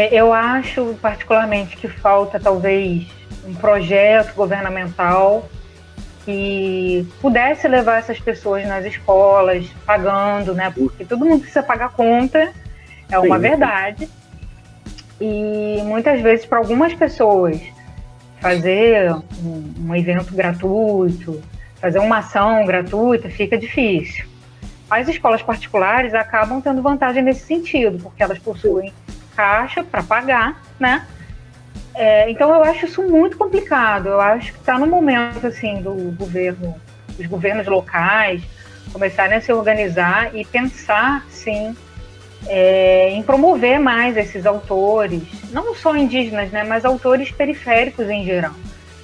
Eu acho particularmente que falta talvez um projeto governamental que pudesse levar essas pessoas nas escolas, pagando, né? Porque todo mundo precisa pagar conta, é uma verdade. E muitas vezes, para algumas pessoas, fazer um evento gratuito, fazer uma ação gratuita, fica difícil. As escolas particulares acabam tendo vantagem nesse sentido, porque elas possuem caixa para pagar, né? Então eu acho isso muito complicado. Eu acho que está no momento assim do governo, dos governos locais começarem a se organizar e pensar, sim, em promover mais esses autores, não só indígenas, né, mas autores periféricos em geral.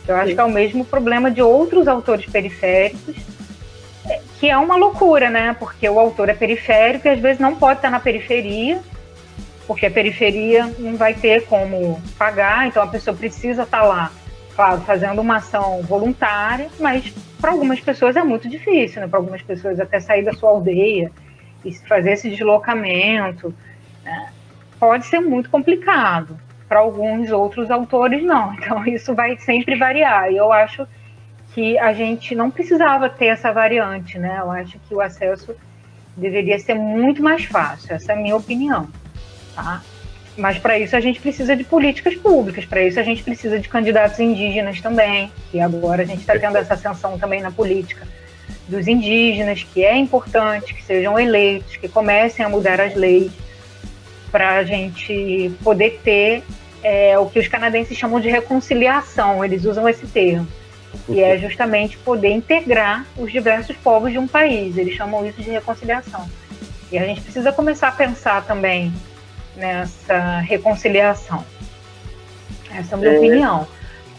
Eu acho que é o mesmo problema de outros autores periféricos, que é uma loucura, né? Porque o autor é periférico e às vezes não pode estar na periferia, porque a periferia não vai ter como pagar, então a pessoa precisa estar lá, claro, fazendo uma ação voluntária, mas para algumas pessoas é muito difícil, né? Para algumas pessoas até sair da sua aldeia e fazer esse deslocamento, né? Pode ser muito complicado. Para alguns outros autores, não. Então, isso vai sempre variar. E eu acho que a gente não precisava ter essa variante, né? Eu acho que o acesso deveria ser muito mais fácil. Essa é a minha opinião, tá? Mas para isso a gente precisa de políticas públicas, para isso a gente precisa de candidatos indígenas também, que agora a gente está tendo essa ascensão também na política dos indígenas, que é importante que sejam eleitos, que comecem a mudar as leis para a gente poder ter o que os canadenses chamam de reconciliação, eles usam esse termo, que é justamente poder integrar os diversos povos de um país, eles chamam isso de reconciliação. E a gente precisa começar a pensar também nessa reconciliação. Essa é a minha opinião.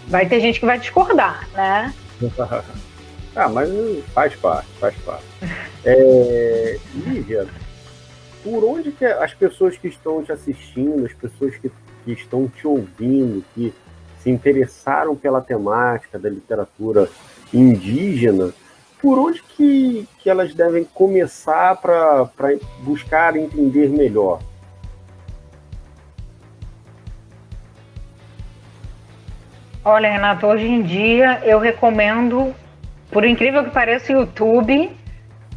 Vai ter gente que vai discordar, né? Mas faz parte. Lívia, por onde que as pessoas que estão te assistindo, as pessoas que estão te ouvindo, que se interessaram pela temática da literatura indígena, por onde que elas devem começar para buscar entender melhor? Olha, Renato, hoje em dia eu recomendo, por incrível que pareça, o YouTube,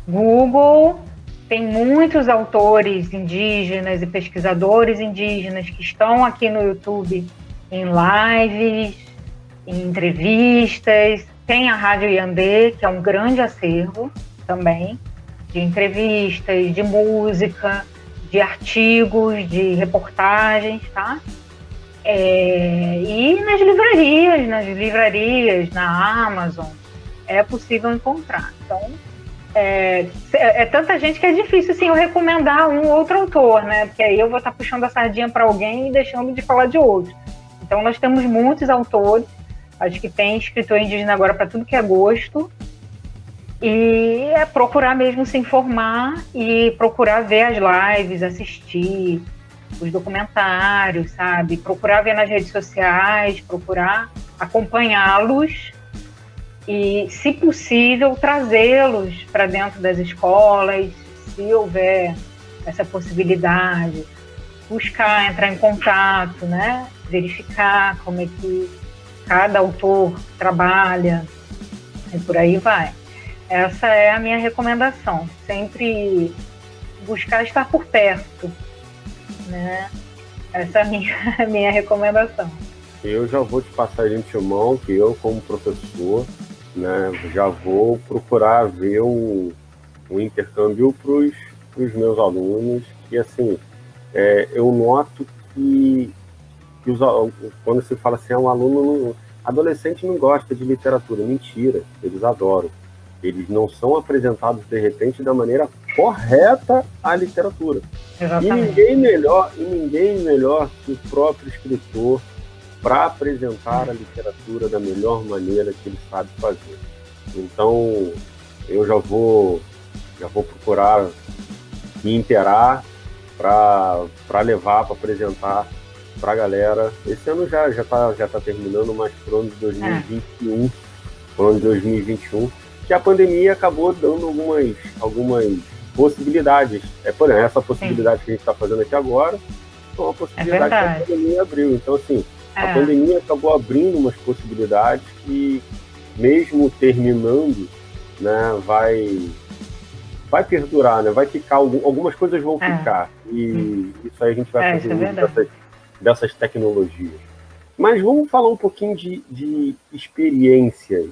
Google, tem muitos autores indígenas e pesquisadores indígenas que estão aqui no YouTube em lives, em entrevistas. Tem a Rádio Iandê, que é um grande acervo também, de entrevistas, de música, de artigos, de reportagens, tá? E nas livrarias, na Amazon, é possível encontrar. Então, é tanta gente que é difícil assim, eu recomendar um outro autor, né? Porque aí eu vou estar puxando a sardinha para alguém e deixando de falar de outro. Então, nós temos muitos autores, acho que tem escritor indígena agora para tudo que é gosto, e é procurar mesmo se informar e procurar ver as lives, assistir os documentários, sabe? Procurar ver nas redes sociais, procurar acompanhá-los e, se possível, trazê-los para dentro das escolas, se houver essa possibilidade, buscar entrar em contato, né? Verificar como é que cada autor trabalha e por aí vai. Essa é a minha recomendação, sempre buscar estar por perto, né? Essa é a minha recomendação. Eu já vou te passar de antemão que eu, como professor, né, já vou procurar ver um intercâmbio para os meus alunos, que assim, eu noto que quando se fala assim, um aluno, adolescente não gosta de literatura, mentira, eles adoram. Eles não são apresentados, de repente, da maneira correta à literatura. Exatamente. E ninguém melhor que o próprio escritor para apresentar a literatura da melhor maneira que ele sabe fazer. Então, eu já vou procurar me inteirar para levar, para apresentar para a galera. Esse ano já está terminando, mas pro ano de 2021, que a pandemia acabou dando algumas possibilidades. Por exemplo, essa possibilidade que a gente está fazendo aqui agora é uma possibilidade que a pandemia abriu. Então, assim, a pandemia acabou abrindo umas possibilidades que, mesmo terminando, né, vai perdurar, né? Vai ficar, algumas coisas vão ficar. E isso aí a gente vai fazer dessas tecnologias. Mas vamos falar um pouquinho de experiências.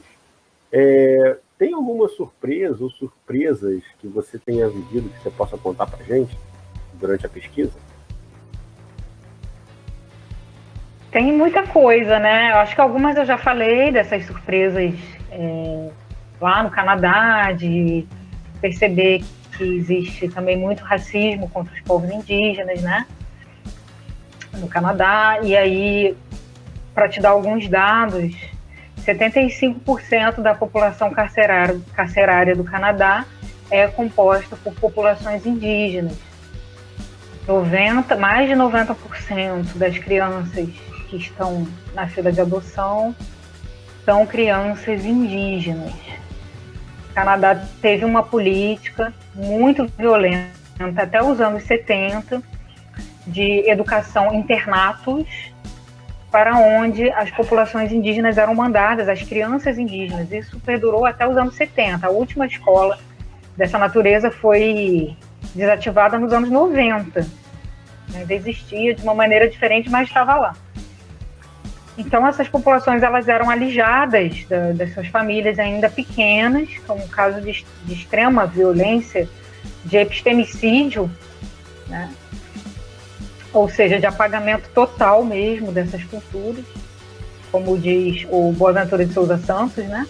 Tem alguma surpresa ou surpresas que você tenha vivido que você possa contar para a gente durante a pesquisa? Tem muita coisa, né? Eu acho que algumas eu já falei dessas surpresas lá no Canadá, de perceber que existe também muito racismo contra os povos indígenas, né? No Canadá. E aí, para te dar alguns dados, 75% da população carcerária do Canadá é composta por populações indígenas. Mais de 90% das crianças que estão na fila de adoção são crianças indígenas. O Canadá teve uma política muito violenta, até os anos 70, de educação em internatos, para onde as populações indígenas eram mandadas, as crianças indígenas. Isso perdurou até os anos 70. A última escola dessa natureza foi desativada nos anos 90. Ainda existia de uma maneira diferente, mas estava lá. Então, essas populações elas eram alijadas das suas famílias ainda pequenas, como um caso de extrema violência, de epistemicídio, né? Ou seja, de apagamento total mesmo dessas culturas, como diz o Boaventura de Souza Santos, né?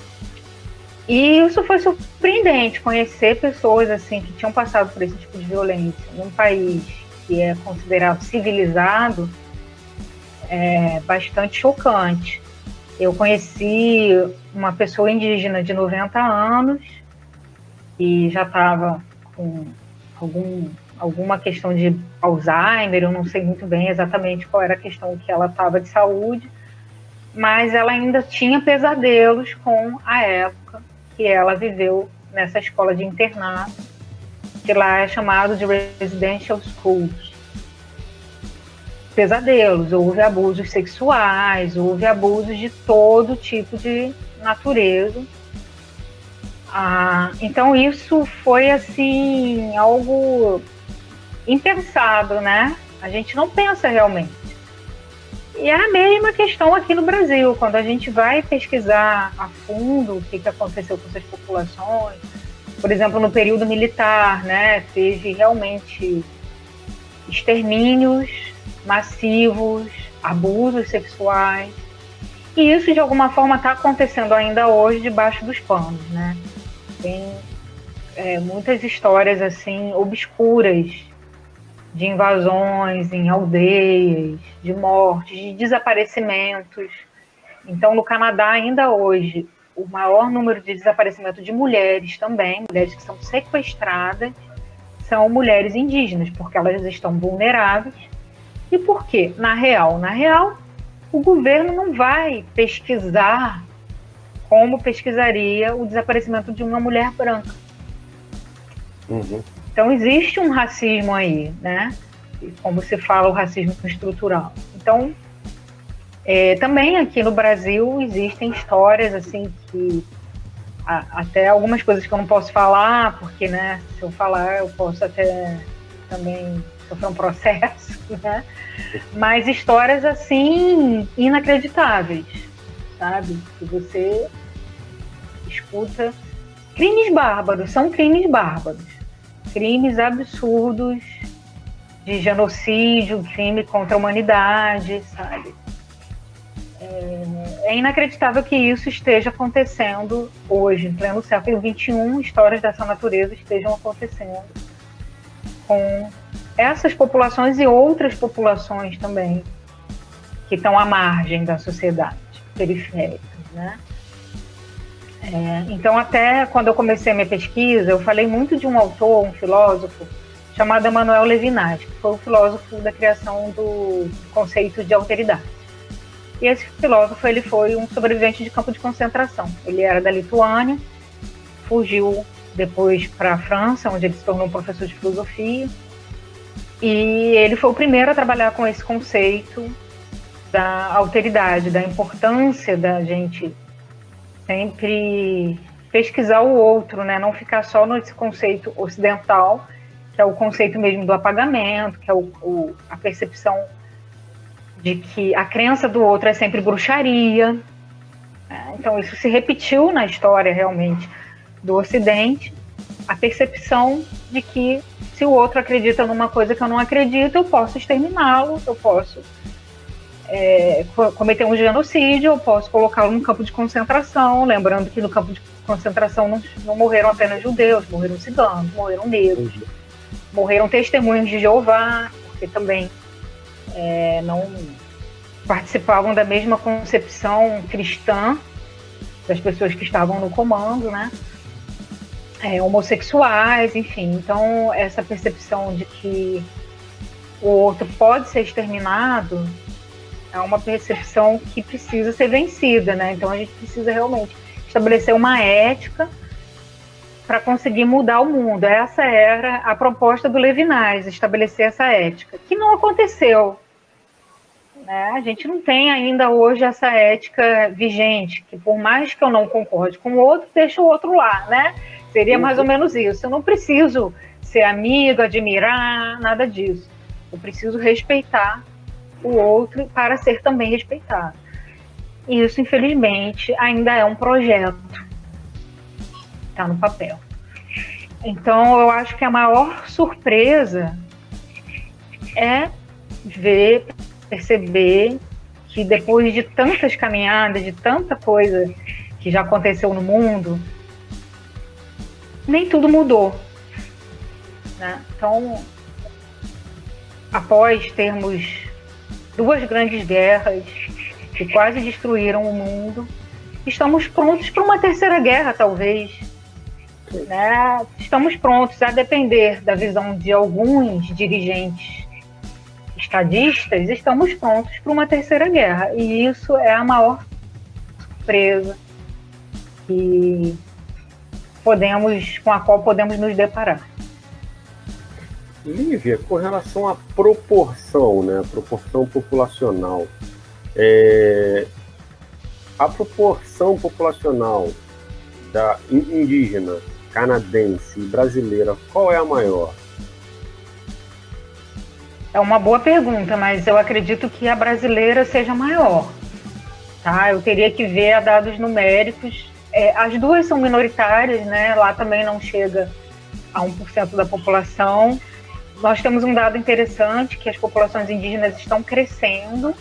E isso foi surpreendente, conhecer pessoas assim que tinham passado por esse tipo de violência num país que é considerado civilizado. É bastante chocante. Eu conheci uma pessoa indígena de 90 anos e já estava com alguma questão de Alzheimer, eu não sei muito bem exatamente qual era a questão que ela estava de saúde, mas ela ainda tinha pesadelos com a época que ela viveu nessa escola de internato, que lá é chamado de residential schools. Pesadelos, houve abusos sexuais, houve abusos de todo tipo de natureza. Então isso foi assim algo impensado, né? A gente não pensa realmente. E é a mesma questão aqui no Brasil, quando a gente vai pesquisar a fundo o que aconteceu com essas populações. Por exemplo, no período militar, né, teve realmente extermínios massivos, abusos sexuais, e isso de alguma forma está acontecendo ainda hoje debaixo dos panos, né? Tem muitas histórias assim obscuras de invasões em aldeias, de mortes, de desaparecimentos. Então, no Canadá ainda hoje o maior número de desaparecimento de mulheres também, mulheres que são sequestradas, são mulheres indígenas, porque elas estão vulneráveis. E por quê? Na real, o governo não vai pesquisar como pesquisaria o desaparecimento de uma mulher branca. Uhum. Então, existe um racismo aí, né? Como se fala, o racismo estrutural. Então, também aqui no Brasil existem histórias assim que até algumas coisas que eu não posso falar, porque, né, se eu falar eu posso até também sofrer um processo, né? Mas histórias assim inacreditáveis, sabe? Que você escuta crimes bárbaros, são crimes bárbaros, crimes absurdos de genocídio, crime contra a humanidade, sabe? É inacreditável que isso esteja acontecendo hoje, em pleno século XXI, histórias dessa natureza estejam acontecendo com essas populações e outras populações também que estão à margem da sociedade, periféricas, né? Então, até quando eu comecei a minha pesquisa, eu falei muito de um autor, um filósofo, chamado Emmanuel Levinas, que foi o filósofo da criação do conceito de alteridade. E esse filósofo, ele foi um sobrevivente de campo de concentração. Ele era da Lituânia, fugiu depois para a França, onde ele se tornou professor de filosofia, e ele foi o primeiro a trabalhar com esse conceito da alteridade, da importância da gente sempre pesquisar o outro, né? Não ficar só nesse conceito ocidental, que é o conceito mesmo do apagamento, que é a percepção de que a crença do outro é sempre bruxaria. Então isso se repetiu na história realmente do Ocidente, a percepção de que se o outro acredita numa coisa que eu não acredito, eu posso exterminá-lo, eu posso cometer um genocídio, eu posso colocá-lo num campo de concentração, lembrando que no campo de concentração não morreram apenas judeus, morreram ciganos, morreram negros, morreram testemunhos de Jeová, porque também não participavam da mesma concepção cristã das pessoas que estavam no comando, né? Homossexuais, enfim. Então, essa percepção de que o outro pode ser exterminado é uma percepção que precisa ser vencida, né? Então, a gente precisa realmente estabelecer uma ética para conseguir mudar o mundo. Essa era a proposta do Levinas, estabelecer essa ética, que não aconteceu. Né? A gente não tem ainda hoje essa ética vigente, que por mais que eu não concorde com o outro, deixa o outro lá, né? Seria mais ou menos isso. Eu não preciso ser amigo, admirar, nada disso. Eu preciso respeitar o outro para ser também respeitado. E isso, infelizmente, ainda é um projeto. Está no papel. Então, eu acho que a maior surpresa é perceber que depois de tantas caminhadas, de tanta coisa que já aconteceu no mundo, nem tudo mudou. Né? Então, após termos 2 grandes guerras que quase destruíram o mundo, estamos prontos para uma terceira guerra, talvez. Né? Estamos prontos, a depender da visão de alguns dirigentes estadistas, estamos prontos para uma terceira guerra. E isso é a maior surpresa com a qual podemos nos deparar. Lívia, com relação à proporção, né, a proporção populacional, a proporção populacional da indígena, canadense e brasileira, qual é a maior? É uma boa pergunta, mas eu acredito que a brasileira seja maior. Tá? Eu teria que ver a dados numéricos. As duas são minoritárias, né? Lá também não chega a 1% da população. Nós temos um dado interessante, que as populações indígenas estão crescendo.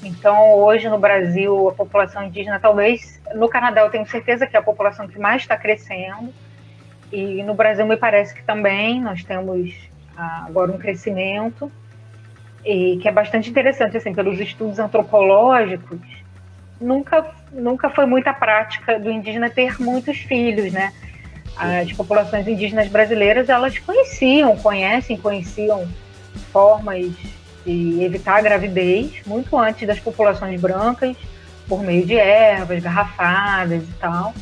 Então, hoje no Brasil, a população indígena, talvez, no Canadá eu tenho certeza que é a população que mais está crescendo. E no Brasil me parece que também nós temos agora um crescimento, e que é bastante interessante, assim, pelos estudos antropológicos, nunca foi muita prática do indígena ter muitos filhos, né? As populações indígenas brasileiras, elas conheciam formas de evitar a gravidez muito antes das populações brancas, por meio de ervas, garrafadas e tal.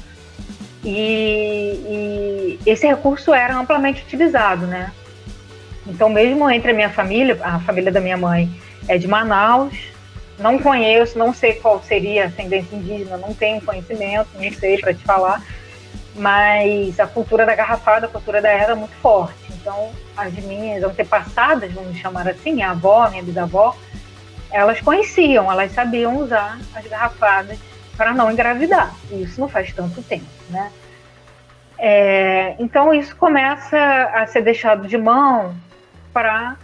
E esse recurso era amplamente utilizado, né? Então, mesmo entre a minha família, a família da minha mãe é de Manaus, não conheço, não sei qual seria a ascendência indígena, não tenho conhecimento, não sei para te falar, mas a cultura da garrafada, a cultura da erva é muito forte. Então, as minhas antepassadas, vamos chamar assim, minha avó, minha bisavó, elas conheciam, elas sabiam usar as garrafadas para não engravidar. E isso não faz tanto tempo, né? Então, isso começa a ser deixado de mão para,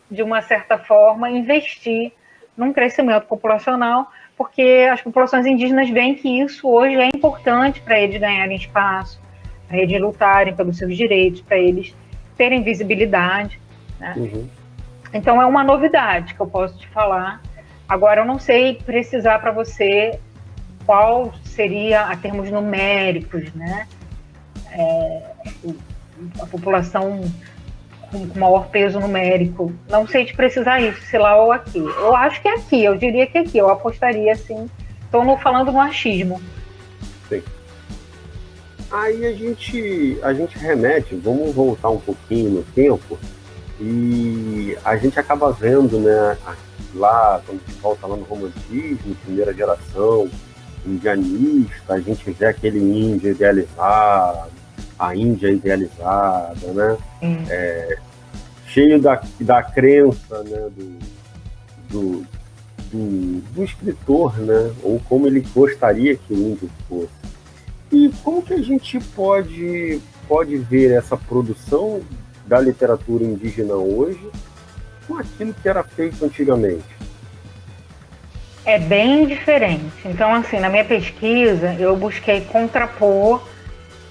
de uma certa forma, investir num crescimento populacional, porque as populações indígenas veem que isso hoje é importante para eles ganharem espaço, para eles lutarem pelos seus direitos, para eles terem visibilidade, né? Então é uma novidade que eu posso te falar. Agora, eu não sei precisar para você qual seria, a termos numéricos, né? A população com maior peso numérico. Não sei te precisar isso, se lá ou aqui. Eu acho que é aqui, eu diria que é aqui, eu apostaria assim. Estou falando no achismo. Sim. Aí a gente remete, vamos voltar um pouquinho no tempo, e a gente acaba vendo, né, lá, quando a gente volta lá no romantismo, primeira geração, indianista, a gente vê aquele índio idealizado, a Índia idealizada, né? Cheio da crença, né, do escritor, né, ou como ele gostaria que o índio fosse. E como que a gente pode ver essa produção da literatura indígena hoje com aquilo que era feito antigamente? É bem diferente. Então, assim, na minha pesquisa, eu busquei contrapor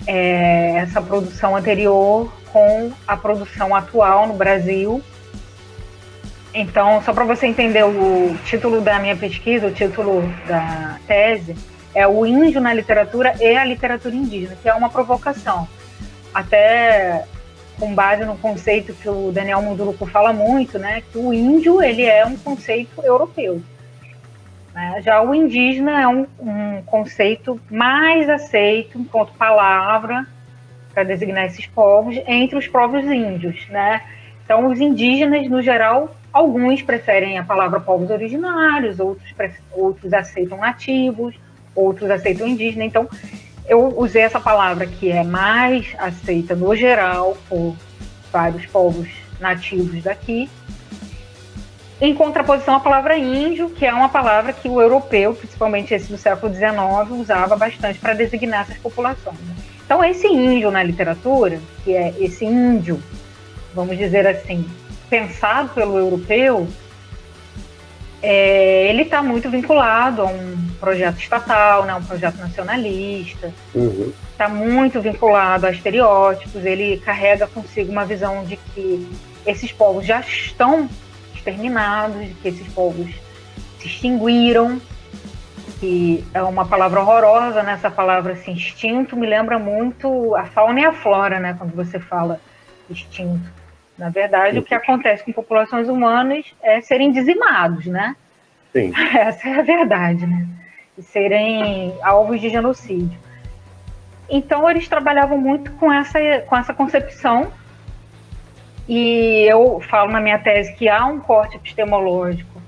essa produção anterior com a produção atual no Brasil. Então, só para você entender o título da minha pesquisa, o título da tese, é o índio na literatura e a literatura indígena, que é uma provocação. Até com base no conceito que o Daniel Munduruku fala muito, né, que o índio ele é um conceito europeu. Né? Já o indígena é um conceito mais aceito enquanto palavra para designar esses povos entre os povos índios. Né? Então, os indígenas, no geral, alguns preferem a palavra povos originários, outros aceitam nativos, outros aceitam indígena. Então, eu usei essa palavra que é mais aceita no geral por vários povos nativos daqui, em contraposição à palavra índio, que é uma palavra que o europeu, principalmente esse do século XIX, usava bastante para designar essas populações. Então, esse índio na literatura, que é esse índio, vamos dizer assim, pensado pelo europeu, ele está muito vinculado a um projeto estatal, né, um projeto nacionalista, está muito vinculado a estereótipos, ele carrega consigo uma visão de que esses povos já estão exterminados, de que esses povos se extinguiram, que é uma palavra horrorosa, né? Essa palavra assim, extinto, me lembra muito a fauna e a flora, né? Quando você fala extinto. Na verdade, o que acontece com populações humanas é serem dizimados, né? Sim. Essa é a verdade, né? E serem alvos de genocídio. Então, eles trabalhavam muito com essa concepção. E eu falo na minha tese que há um corte epistemológico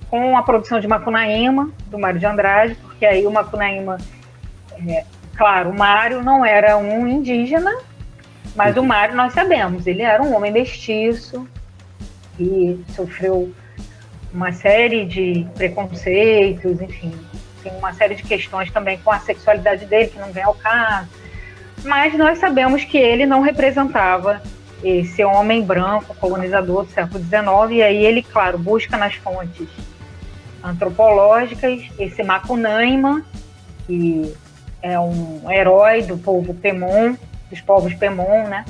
com a produção de Macunaíma, do Mário de Andrade, porque aí o Macunaíma, claro, o Mário não era um indígena, mas o Mário, nós sabemos, ele era um homem mestiço e sofreu uma série de preconceitos, enfim, tem uma série de questões também com a sexualidade dele, que não vem ao caso, mas nós sabemos que ele não representava esse homem branco, colonizador do século XIX, e aí ele, claro, busca nas fontes antropológicas esse Macunaíma, que é um herói do povo Pemon, dos povos Pemon, né?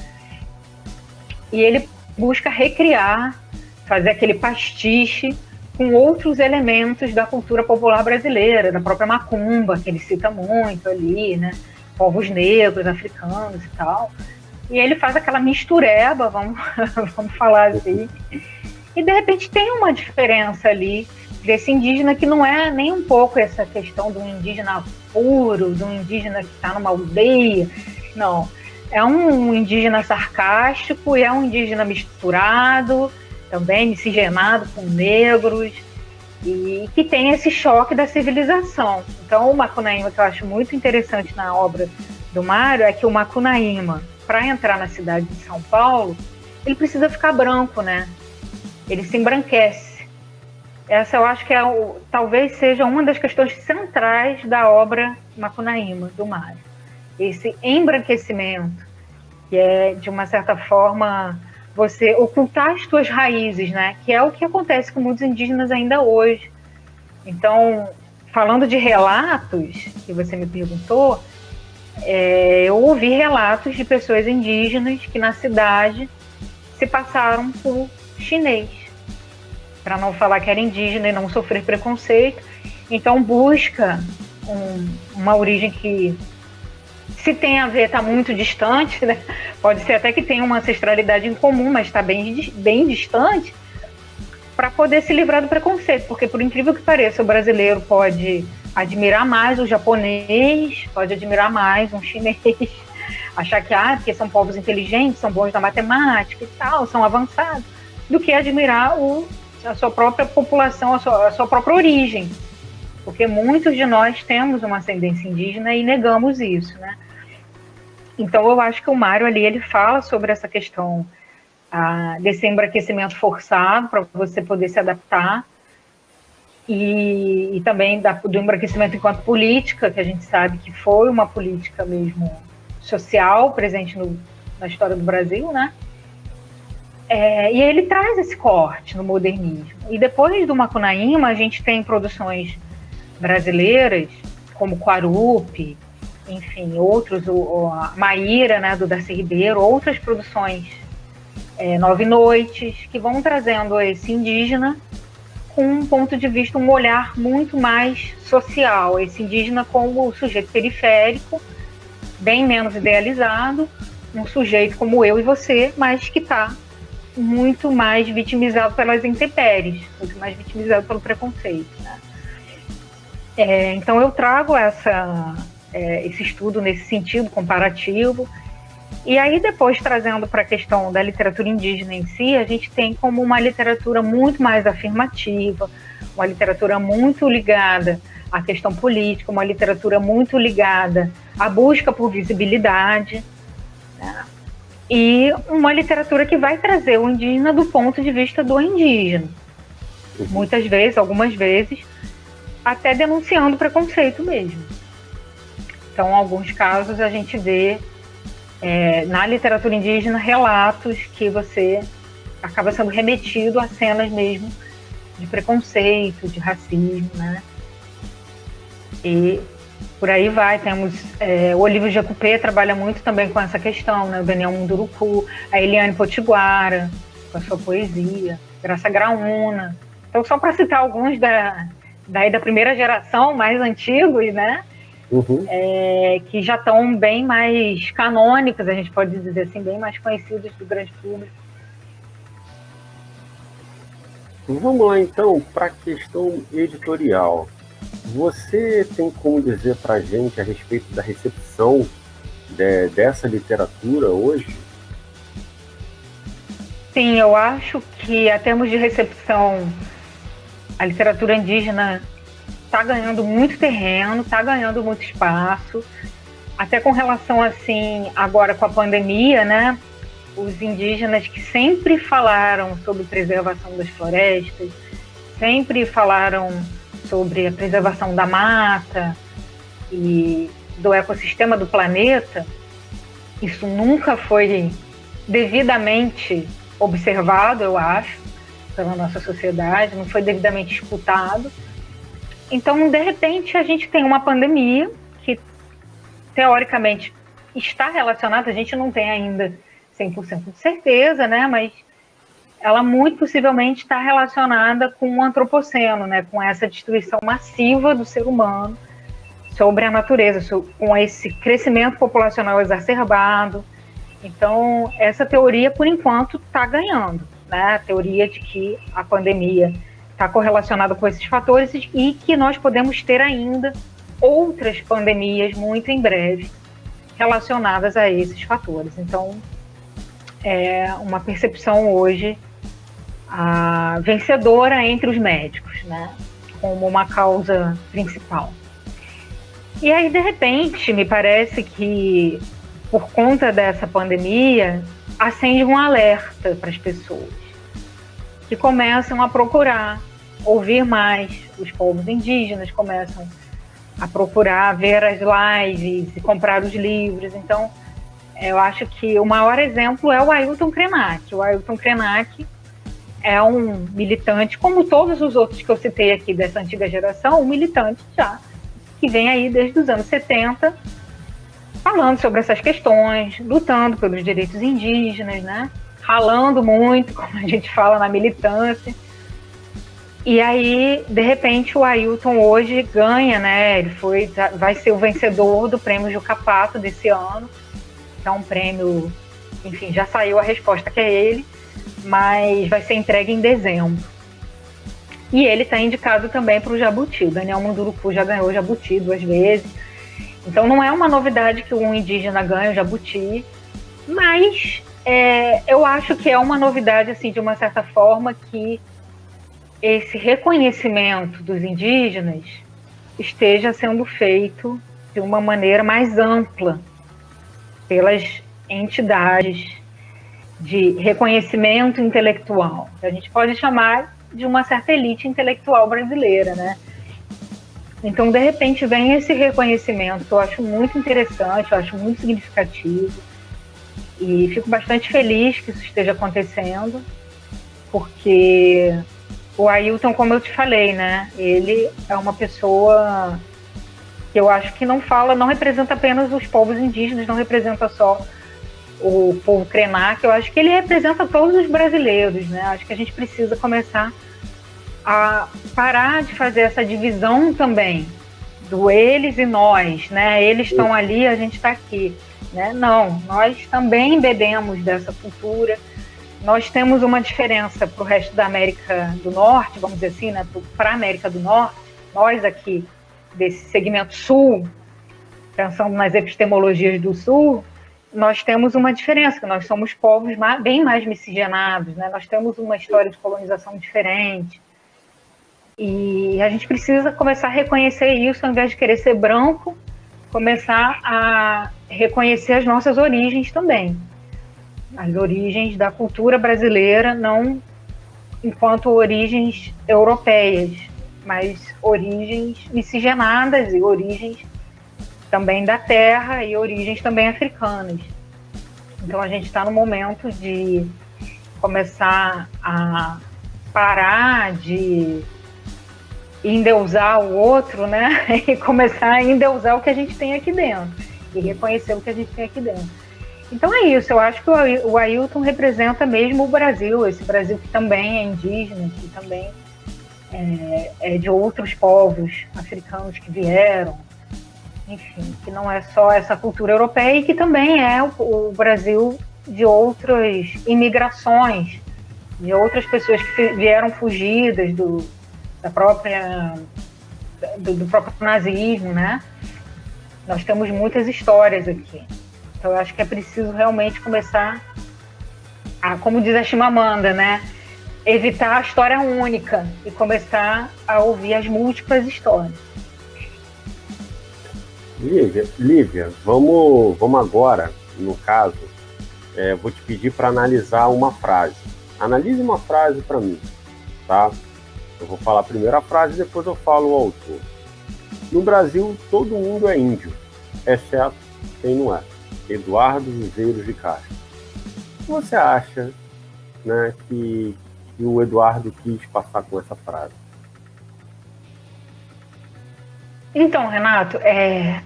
E ele busca recriar, fazer aquele pastiche com outros elementos da cultura popular brasileira, da própria macumba, que ele cita muito ali, né? Povos negros, africanos e tal. E ele faz aquela mistureba, vamos falar assim. E, de repente, tem uma diferença ali desse indígena que não é nem um pouco essa questão de um indígena puro, de um indígena que está numa aldeia. Não. É um indígena sarcástico e é um indígena misturado, também miscigenado com negros, e que tem esse choque da civilização. Então, o Macunaíma, que eu acho muito interessante na obra do Mário, é que o Macunaíma, para entrar na cidade de São Paulo, ele precisa ficar branco, né? Ele se embranquece. Essa eu acho que talvez seja uma das questões centrais da obra Macunaíma, do Mário. Esse embranquecimento, que é, de uma certa forma, você ocultar as suas raízes, né? Que é o que acontece com muitos indígenas ainda hoje. Então, falando de relatos, que você me perguntou, eu ouvi relatos de pessoas indígenas que na cidade se passaram por chinês, para não falar que era indígena e não sofrer preconceito. Então busca uma origem que, se tem a ver, está muito distante, né? Pode ser até que tenha uma ancestralidade em comum, mas está bem distante, para poder se livrar do preconceito, porque, por incrível que pareça, o brasileiro pode admirar mais o japonês, pode admirar mais um chinês, achar que porque são povos inteligentes, são bons na matemática e tal, são avançados, do que admirar a sua própria população, a sua própria origem, porque muitos de nós temos uma ascendência indígena e negamos isso, né? Então eu acho que o Mário ali, ele fala sobre essa questão desse embranquecimento forçado para você poder se adaptar, e também do embranquecimento enquanto política, que a gente sabe que foi uma política mesmo social presente na história do Brasil, né? E ele traz esse corte no modernismo. E depois do Macunaíma, a gente tem produções brasileiras, como Quarupi, enfim, outros, a Maíra, né, do Darcy Ribeiro, outras produções, Nove Noites, que vão trazendo esse indígena com um ponto de vista, um olhar muito mais social, esse indígena como sujeito periférico, bem menos idealizado, um sujeito como eu e você, mas que está muito mais vitimizado pelas intempéries, muito mais vitimizado pelo preconceito, né? Então eu trago esse estudo nesse sentido comparativo, e aí depois trazendo para a questão da literatura indígena em si, a gente tem como uma literatura muito mais afirmativa, uma literatura muito ligada à questão política, uma literatura muito ligada à busca por visibilidade, né? E uma literatura que vai trazer o indígena do ponto de vista do indígena, muitas vezes, algumas vezes, até denunciando preconceito mesmo. Então, em alguns casos, a gente vê na literatura indígena relatos que você acaba sendo remetido a cenas mesmo de preconceito, de racismo, né? E por aí vai. Temos o Olívio Jacupé trabalha muito também com essa questão, né? O Daniel Munduruku, a Eliane Potiguara, com a sua poesia, Graça Graúna. Então, só para citar alguns da primeira geração, mais antigos, né? Uhum. Que já estão bem mais canônicos, a gente pode dizer assim, bem mais conhecidos do grande público. Vamos lá, então, para a questão editorial. Você tem como dizer para a gente a respeito da recepção dessa literatura hoje? Sim, eu acho que, a termos de recepção, a literatura indígena está ganhando muito terreno, está ganhando muito espaço, até com relação, assim, agora com a pandemia, né? Os indígenas que sempre falaram sobre preservação das florestas, sempre falaram sobre a preservação da mata e do ecossistema do planeta, isso nunca foi devidamente observado, eu acho, pela nossa sociedade, não foi devidamente escutado. Então, de repente, a gente tem uma pandemia que, teoricamente, está relacionada, a gente não tem ainda 100% de certeza, né? Mas ela muito possivelmente está relacionada com o antropoceno, né? Com essa destruição massiva do ser humano sobre a natureza, com esse crescimento populacional exacerbado. Então, essa teoria, por enquanto, está ganhando, né? A teoria de que a pandemia está correlacionada com esses fatores e que nós podemos ter ainda outras pandemias muito em breve relacionadas a esses fatores. Então, é uma percepção hoje vencedora entre os médicos, né, como uma causa principal. E aí, de repente, me parece que, por conta dessa pandemia, acende um alerta para as pessoas, que começam a procurar ouvir mais os povos indígenas, começam a procurar ver as lives e comprar os livros. Então, eu acho que o maior exemplo é o Ailton Krenak. O Ailton Krenak é um militante, como todos os outros que eu citei aqui dessa antiga geração, um militante já que vem aí desde os anos 70, falando sobre essas questões, lutando pelos direitos indígenas, né? Ralando muito, como a gente fala na militância. E aí, de repente, o Ailton hoje ganha, né? Ele vai ser o vencedor do prêmio Juca Pato desse ano. Que é um prêmio, enfim, já saiu a resposta que é ele, mas vai ser entregue em dezembro. E ele está indicado também para o Jabuti. O Daniel Munduruku já ganhou o Jabuti 2 vezes. Então não é uma novidade que um indígena ganhe o Jabuti, mas eu acho que é uma novidade, assim, de uma certa forma, que esse reconhecimento dos indígenas esteja sendo feito de uma maneira mais ampla pelas entidades de reconhecimento intelectual. A gente pode chamar de uma certa elite intelectual brasileira, né? Então, de repente, vem esse reconhecimento que eu acho muito interessante, eu acho muito significativo. E fico bastante feliz que isso esteja acontecendo, porque o Ailton, como eu te falei, né, ele é uma pessoa que eu acho que não representa apenas os povos indígenas, não representa só o povo Krenak, eu acho que ele representa todos os brasileiros, né? Acho que a gente precisa começar a parar de fazer essa divisão também, do eles e nós, né? Eles estão ali, a gente está aqui, né? Não, nós também bebemos dessa cultura, nós temos uma diferença para o resto da América do Norte, vamos dizer assim, né? Para a América do Norte, nós aqui, desse segmento sul, pensando nas epistemologias do sul, nós temos uma diferença, que nós somos povos bem mais miscigenados, né? Nós temos uma história de colonização diferente, e a gente precisa começar a reconhecer isso, ao invés de querer ser branco, começar a reconhecer as nossas origens também, as origens da cultura brasileira, não enquanto origens europeias, mas origens miscigenadas e origens também da terra e origens também africanas. Então a gente está no momento de começar a parar de endeusar o outro, né? E começar a endeusar o que a gente tem aqui dentro e reconhecer o que a gente tem aqui dentro. Então é isso, eu acho que o Ailton representa mesmo o Brasil, esse Brasil que também é indígena, que também é de outros povos africanos que vieram, enfim, que não é só essa cultura europeia e que também é o Brasil de outras imigrações, de outras pessoas que vieram fugidas do próprio nazismo, né? Nós temos muitas histórias aqui. Então eu acho que é preciso realmente começar a, como diz a Chimamanda, né? Evitar a história única e começar a ouvir as múltiplas histórias. Lívia, vamos agora, no caso, vou te pedir para analisar uma frase. Analise uma frase para mim, tá? Eu vou falar a primeira frase e depois eu falo o autor. No Brasil, todo mundo é índio, exceto quem não é. Eduardo Viveiros de Castro. O que você acha, né, que o Eduardo quis passar com essa frase? Então, Renato,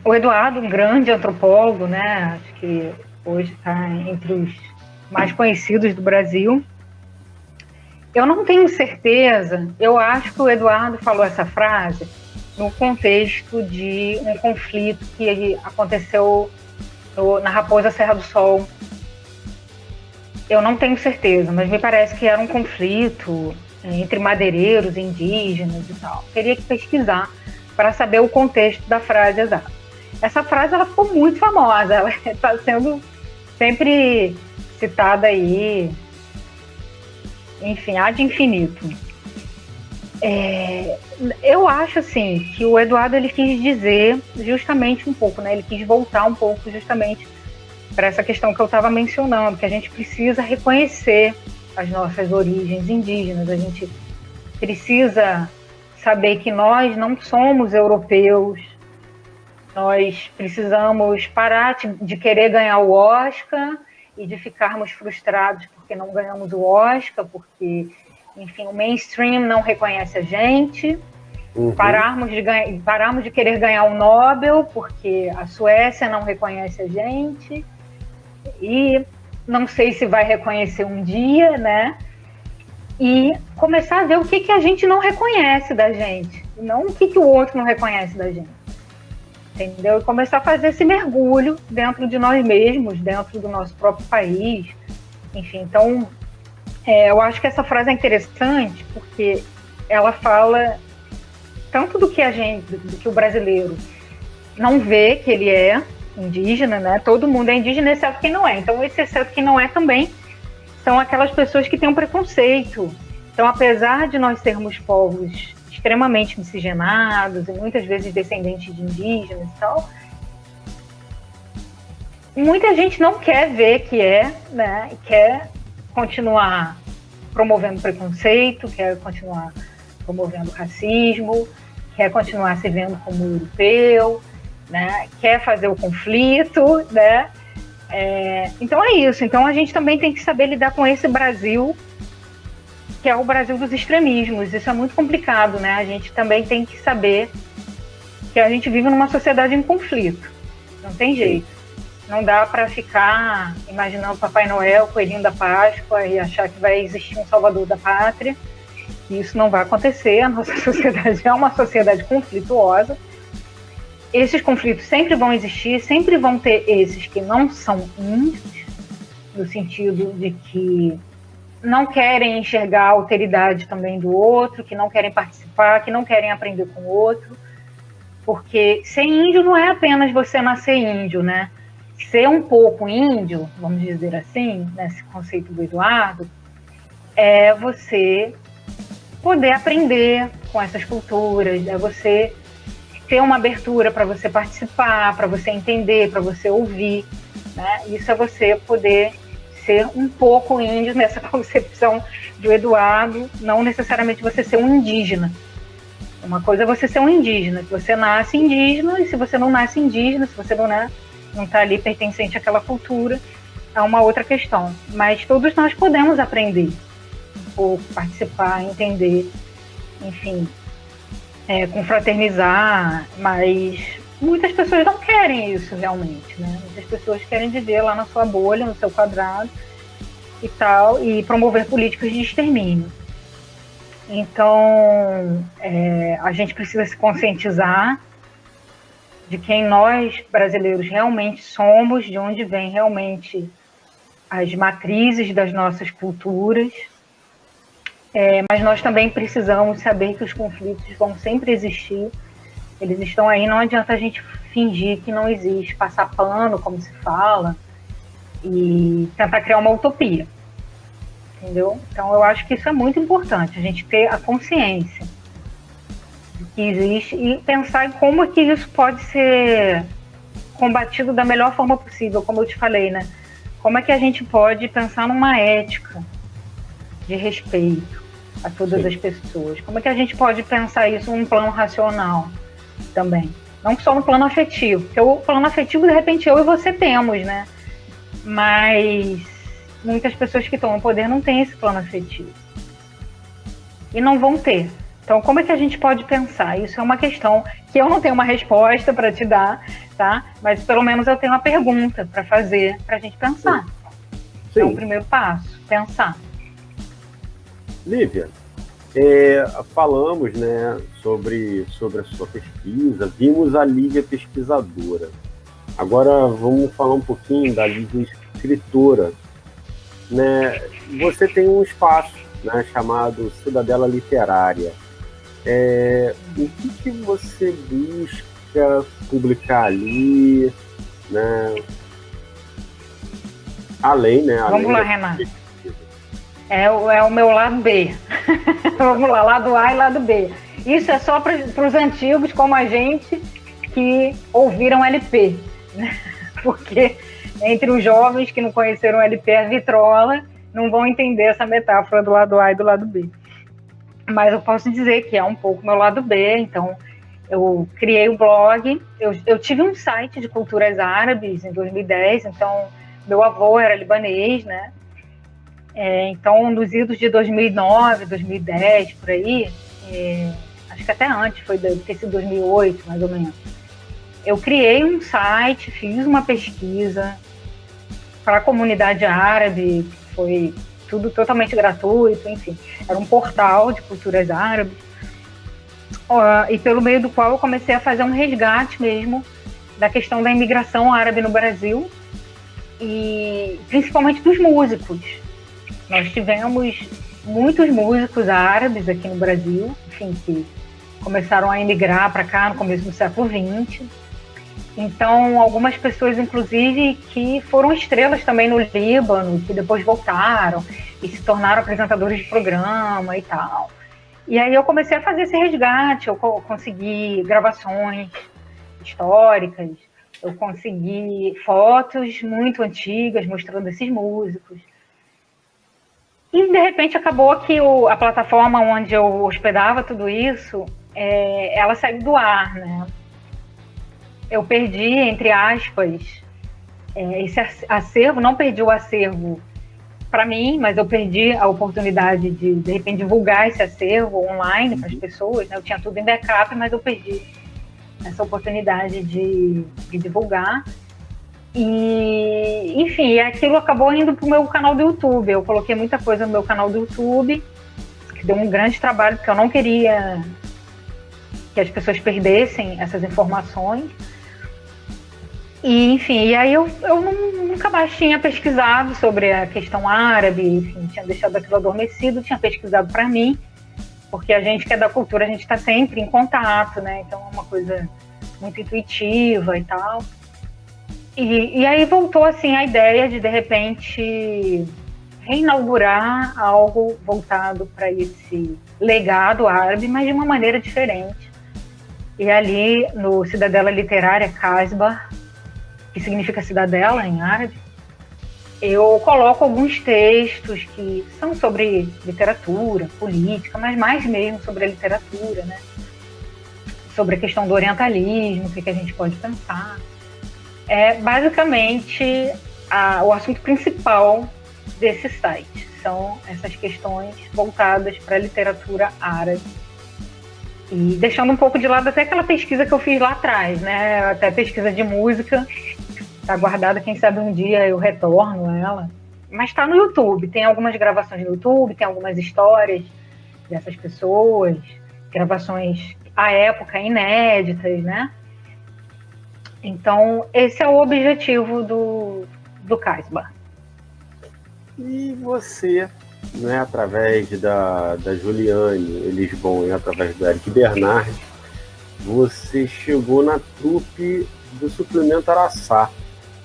o Eduardo, um grande antropólogo, né? Acho que hoje está entre os mais conhecidos do Brasil. Eu não tenho certeza, eu acho que o Eduardo falou essa frase no contexto de um conflito que aconteceu na Raposa Serra do Sol. Eu não tenho certeza, mas me parece que era um conflito entre madeireiros e indígenas e tal. Teria que pesquisar para saber o contexto da frase exata. Essa frase ela ficou muito famosa, ela está sendo sempre citada aí, enfim, ad infinito. Eu acho assim que o Eduardo ele quis dizer justamente um pouco, né? Ele quis voltar um pouco justamente para essa questão que eu estava mencionando, que a gente precisa reconhecer as nossas origens indígenas, a gente precisa saber que nós não somos europeus, nós precisamos parar de querer ganhar o Oscar e de ficarmos frustrados porque não ganhamos o Oscar, porque, enfim, o mainstream não reconhece a gente, pararmos de querer ganhar o Nobel porque a Suécia não reconhece a gente e não sei se vai reconhecer um dia, né? E começar a ver o que a gente não reconhece da gente, não o que o outro não reconhece da gente, entendeu? E começar a fazer esse mergulho dentro de nós mesmos, dentro do nosso próprio país, enfim. Então, eu acho que essa frase é interessante porque ela fala tanto do que do que o brasileiro não vê que ele é indígena, né? Todo mundo é indígena, exceto quem não é. Então, esse exceto quem não é também são aquelas pessoas que têm um preconceito. Então, apesar de nós sermos povos extremamente miscigenados e muitas vezes descendentes de indígenas e tal, muita gente não quer ver que né? Quer continuar promovendo preconceito, quer continuar promovendo racismo, quer continuar se vendo como europeu, né? Quer fazer o conflito, né? Então é isso. Então a gente também tem que saber lidar com esse Brasil, que é o Brasil dos extremismos. Isso é muito complicado, né? A gente também tem que saber que a gente vive numa sociedade em conflito. Não tem jeito. Não dá para ficar imaginando Papai Noel, Coelhinho da Páscoa e achar que vai existir um salvador da pátria. Isso não vai acontecer. A nossa sociedade é uma sociedade conflituosa. Esses conflitos sempre vão existir, sempre vão ter esses que não são índios, no sentido de que não querem enxergar a alteridade também do outro, que não querem participar, que não querem aprender com o outro. Porque ser índio não é apenas você nascer índio, né? Ser um pouco índio, vamos dizer assim, nesse conceito do Eduardo, é você poder aprender com essas culturas, é você ter uma abertura para você participar, para você entender, para você ouvir, né? Isso é você poder ser um pouco índio nessa concepção do Eduardo, não necessariamente você ser um indígena. Uma coisa é você ser um indígena, que você nasce indígena, e se você não nasce indígena, se você não está ali pertencente àquela cultura, é uma outra questão. Mas todos nós podemos aprender um pouco, participar, entender, enfim, confraternizar, mas muitas pessoas não querem isso realmente, né? Muitas pessoas querem viver lá na sua bolha, no seu quadrado e tal, e promover políticas de extermínio. Então, a gente precisa se conscientizar de quem nós, brasileiros, realmente somos, de onde vêm realmente as matrizes das nossas culturas, mas nós também precisamos saber que os conflitos vão sempre existir, eles estão aí, não adianta a gente fingir que não existe, passar pano, como se fala, e tentar criar uma utopia. Entendeu? Então eu acho que isso é muito importante, a gente ter a consciência de que existe e pensar em como é que isso pode ser combatido da melhor forma possível, como eu te falei, né? Como é que a gente pode pensar numa ética de respeito a todas as pessoas? Como é que a gente pode pensar isso num plano racional também? Não só no plano afetivo, porque o plano afetivo, de repente, eu e você temos, né? Mas muitas pessoas que estão no poder não têm esse plano afetivo. E não vão ter. Então, como é que a gente pode pensar? Isso é uma questão que eu não tenho uma resposta para te dar, tá? Mas pelo menos eu tenho uma pergunta para fazer para a gente pensar. Sim. É o primeiro passo, pensar. Lívia, falamos, né, sobre a sua pesquisa, vimos a Lívia pesquisadora. Agora vamos falar um pouquinho da Lívia escritora. Né? Você tem um espaço, né, chamado Cidadela Literária. O que você busca publicar ali, né? Além, né? Vamos lá, Renato. É o meu lado B. Vamos lá, lado A e lado B. Isso é só para os antigos como a gente que ouviram LP, né? Porque entre os jovens que não conheceram o LP, a vitrola, não vão entender essa metáfora do lado A e do lado B. Mas eu posso dizer que é um pouco meu lado B, então eu criei o blog, eu tive um site de culturas árabes em 2010, então meu avô era libanês, né? Então, nos idos de 2009, 2010, por aí, acho que até antes, deve ter sido 2008, mais ou menos, eu criei um site, fiz uma pesquisa para a comunidade árabe, foi tudo totalmente gratuito, enfim, era um portal de culturas árabes, e pelo meio do qual eu comecei a fazer um resgate mesmo da questão da imigração árabe no Brasil, e principalmente dos músicos. Nós tivemos muitos músicos árabes aqui no Brasil, enfim, que começaram a emigrar para cá no começo do século XX. Então, algumas pessoas, inclusive, que foram estrelas também no Líbano, que depois voltaram e se tornaram apresentadores de programa e tal. E aí eu comecei a fazer esse resgate, eu consegui gravações históricas, eu consegui fotos muito antigas mostrando esses músicos. E, de repente, acabou que a plataforma onde eu hospedava tudo isso, ela saiu do ar, né? Eu perdi, entre aspas, esse acervo, não perdi o acervo para mim, mas eu perdi a oportunidade de repente, divulgar esse acervo online para as pessoas, né? Eu tinha tudo em backup, mas eu perdi essa oportunidade de divulgar. E, enfim, aquilo acabou indo para o meu canal do YouTube. Eu coloquei muita coisa no meu canal do YouTube, que deu um grande trabalho, porque eu não queria que as pessoas perdessem essas informações. E, enfim, e aí eu nunca mais tinha pesquisado sobre a questão árabe, enfim, tinha deixado aquilo adormecido, tinha pesquisado para mim, porque a gente que é da cultura, a gente está sempre em contato, né? Então é uma coisa muito intuitiva e tal. E aí voltou, assim, a ideia de repente, reinaugurar algo voltado para esse legado árabe, mas de uma maneira diferente. E ali, no Cidadela Literária Casbah, que significa cidadela em árabe, eu coloco alguns textos que são sobre literatura, política, mas mais mesmo sobre a literatura, né? Sobre a questão do orientalismo, o que a gente pode pensar. Basicamente, o assunto principal desse site são essas questões voltadas para a literatura árabe. E deixando um pouco de lado até aquela pesquisa que eu fiz lá atrás, né? Até pesquisa de música, está guardada, quem sabe um dia eu retorno ela. Mas está no YouTube, tem algumas gravações no YouTube, tem algumas histórias dessas pessoas, gravações à época inéditas, né? Então, esse é o objetivo do Casbah. E você, né, através da Juliane Lisbon e através do Eric Bernard, você chegou na trupe do Suplemento Araçá.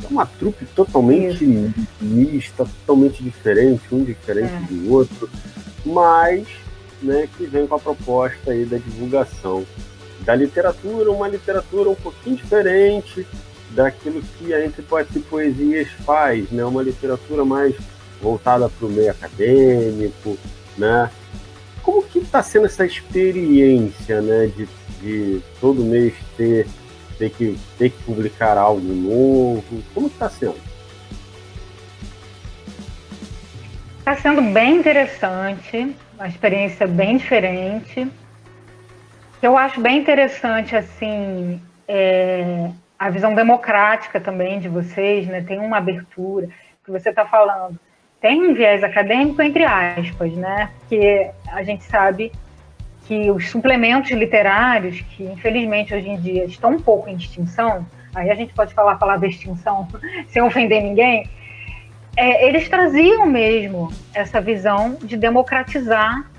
É uma trupe totalmente mista, totalmente diferente, um diferente do outro, mas, né, que vem com a proposta aí da divulgação da literatura, uma literatura um pouquinho diferente daquilo que a Entre Poetas e Poesias faz, né? Uma literatura mais voltada para o meio acadêmico, né? Como que está sendo essa experiência, né, de todo mês ter que publicar algo novo? Como que está sendo? Está sendo bem interessante, uma experiência bem diferente. Eu acho bem interessante, assim, a visão democrática também de vocês, né? Tem uma abertura, que você está falando. Tem um viés acadêmico, entre aspas, né? Porque a gente sabe que os suplementos literários, que infelizmente hoje em dia estão um pouco em extinção, aí a gente pode falar a palavra extinção sem ofender ninguém, eles traziam mesmo essa visão de democratizar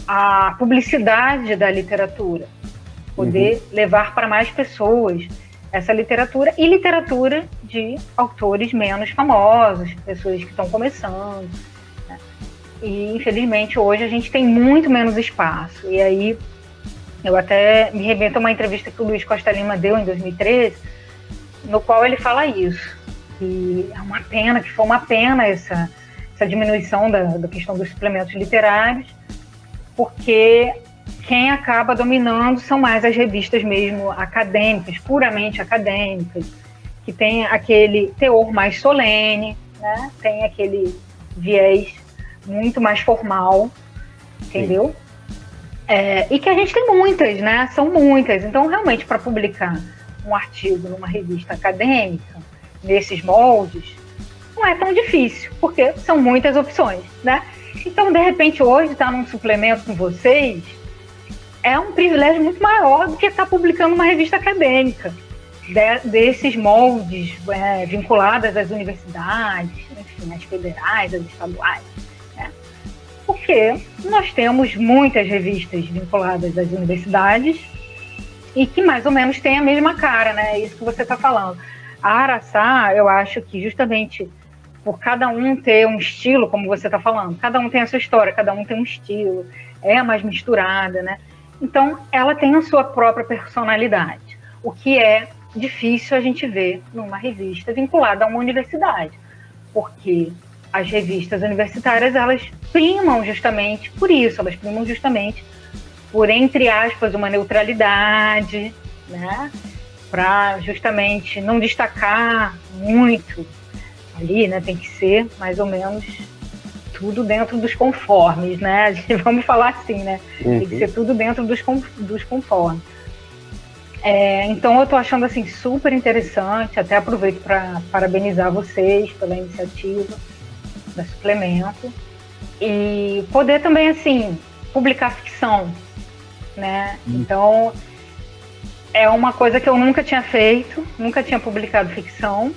a publicidade da literatura, poder levar para mais pessoas essa literatura, e literatura de autores menos famosos, pessoas que estão começando, né? E infelizmente hoje a gente tem muito menos espaço. E aí eu até me remeto a uma entrevista que o Luiz Costa Lima deu em 2013, no qual ele fala isso, que é uma pena, que foi uma pena essa diminuição da questão dos suplementos literários, porque quem acaba dominando são mais as revistas mesmo acadêmicas, puramente acadêmicas, que tem aquele teor mais solene, né? Tem aquele viés muito mais formal, entendeu? E que a gente tem muitas, né? São muitas. Então, realmente, para publicar um artigo numa revista acadêmica, nesses moldes, não é tão difícil, porque são muitas opções, né? Então, de repente, hoje estar num suplemento com vocês é um privilégio muito maior do que estar publicando uma revista acadêmica, desses moldes vinculadas às universidades, enfim, às federais, às estaduais, né? Porque nós temos muitas revistas vinculadas às universidades e que mais ou menos têm a mesma cara, né? É isso que você está falando. A Araçá, eu acho que justamente por cada um ter um estilo, como você está falando, cada um tem a sua história, cada um tem um estilo, é mais misturada, né? Então, ela tem a sua própria personalidade, o que é difícil a gente ver numa revista vinculada a uma universidade, porque as revistas universitárias, elas primam justamente por isso, elas primam justamente por, entre aspas, uma neutralidade, né? para justamente não destacar muito ali, né? Tem que ser mais ou menos tudo dentro dos conformes, né? Vamos falar assim, né? Tem que ser tudo dentro dos conformes. Então eu estou achando assim super interessante, até aproveito para parabenizar vocês pela iniciativa da Suplemento e poder também assim publicar ficção, né? Então é uma coisa que eu nunca tinha feito, nunca tinha publicado ficção.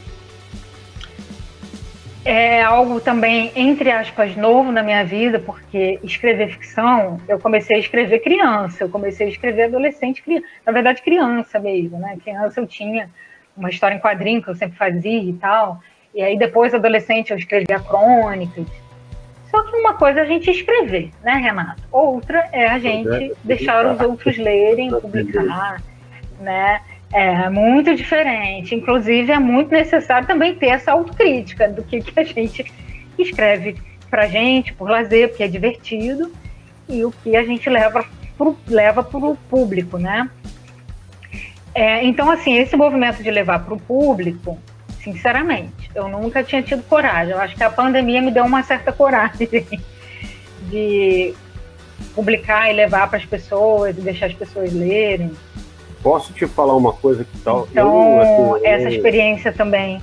É algo também, entre aspas, novo na minha vida, porque escrever ficção, eu comecei a escrever criança, eu comecei a escrever adolescente, na verdade criança mesmo, né? Criança eu tinha uma história em quadrinho que eu sempre fazia e tal, e aí depois adolescente eu escrevia crônicas. Só que uma coisa é a gente escrever, né, Renato? Outra é a gente deixar os outros lerem, publicar, né? É muito diferente. Inclusive, é muito necessário também ter essa autocrítica do que a gente escreve pra gente, por lazer, porque é divertido, e o que a gente leva para o público, né? Então, assim, esse movimento de levar para o público, sinceramente, eu nunca tinha tido coragem. Eu acho que a pandemia me deu uma certa coragem de publicar e levar para as pessoas e deixar as pessoas lerem. Posso te falar uma coisa que tal? Então, essa experiência também.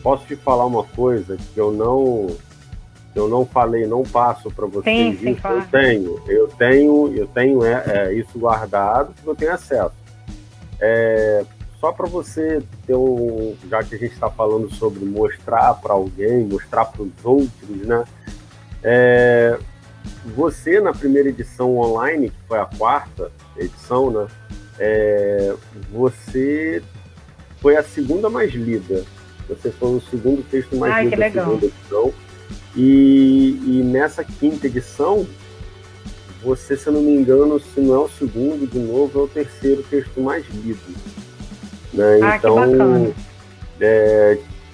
Posso te falar uma coisa que eu não falei, não passo para vocês. Sim, claro. Eu tenho isso guardado, porque eu tenho acesso. Só para você ter já que a gente está falando sobre mostrar para alguém, mostrar para os outros, né? Você, na primeira edição online, que foi a 4ª edição, né? Você foi a segunda mais lida. Você foi o segundo texto mais lido da segunda edição. E nessa 5ª edição, você, se eu não me engano, se não é o segundo, de novo, é o 3º texto mais lido. Né? Então,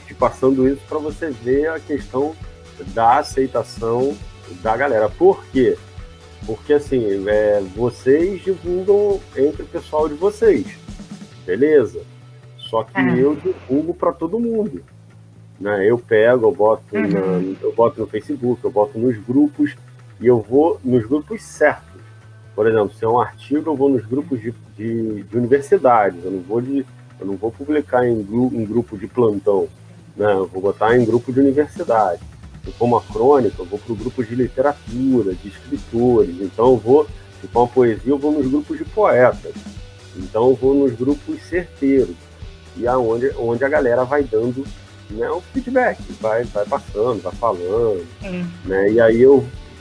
te passando isso para você ver a questão da aceitação da galera. Por quê? Porque, assim, vocês divulgam entre o pessoal de vocês, beleza? Só que eu divulgo para todo mundo, né? Eu pego, eu boto no Facebook, eu boto nos grupos, e eu vou nos grupos certos. Por exemplo, se é um artigo, eu vou nos grupos de universidades, eu não vou publicar em grupo de plantão, né? Eu vou botar em grupo de universidade. Se for uma crônica, eu vou para o grupo de literatura, de escritores. Então, se for uma poesia, eu vou nos grupos de poetas. Então, eu vou nos grupos certeiros. E onde a galera vai dando, né, o feedback, vai passando, vai falando. Né? E aí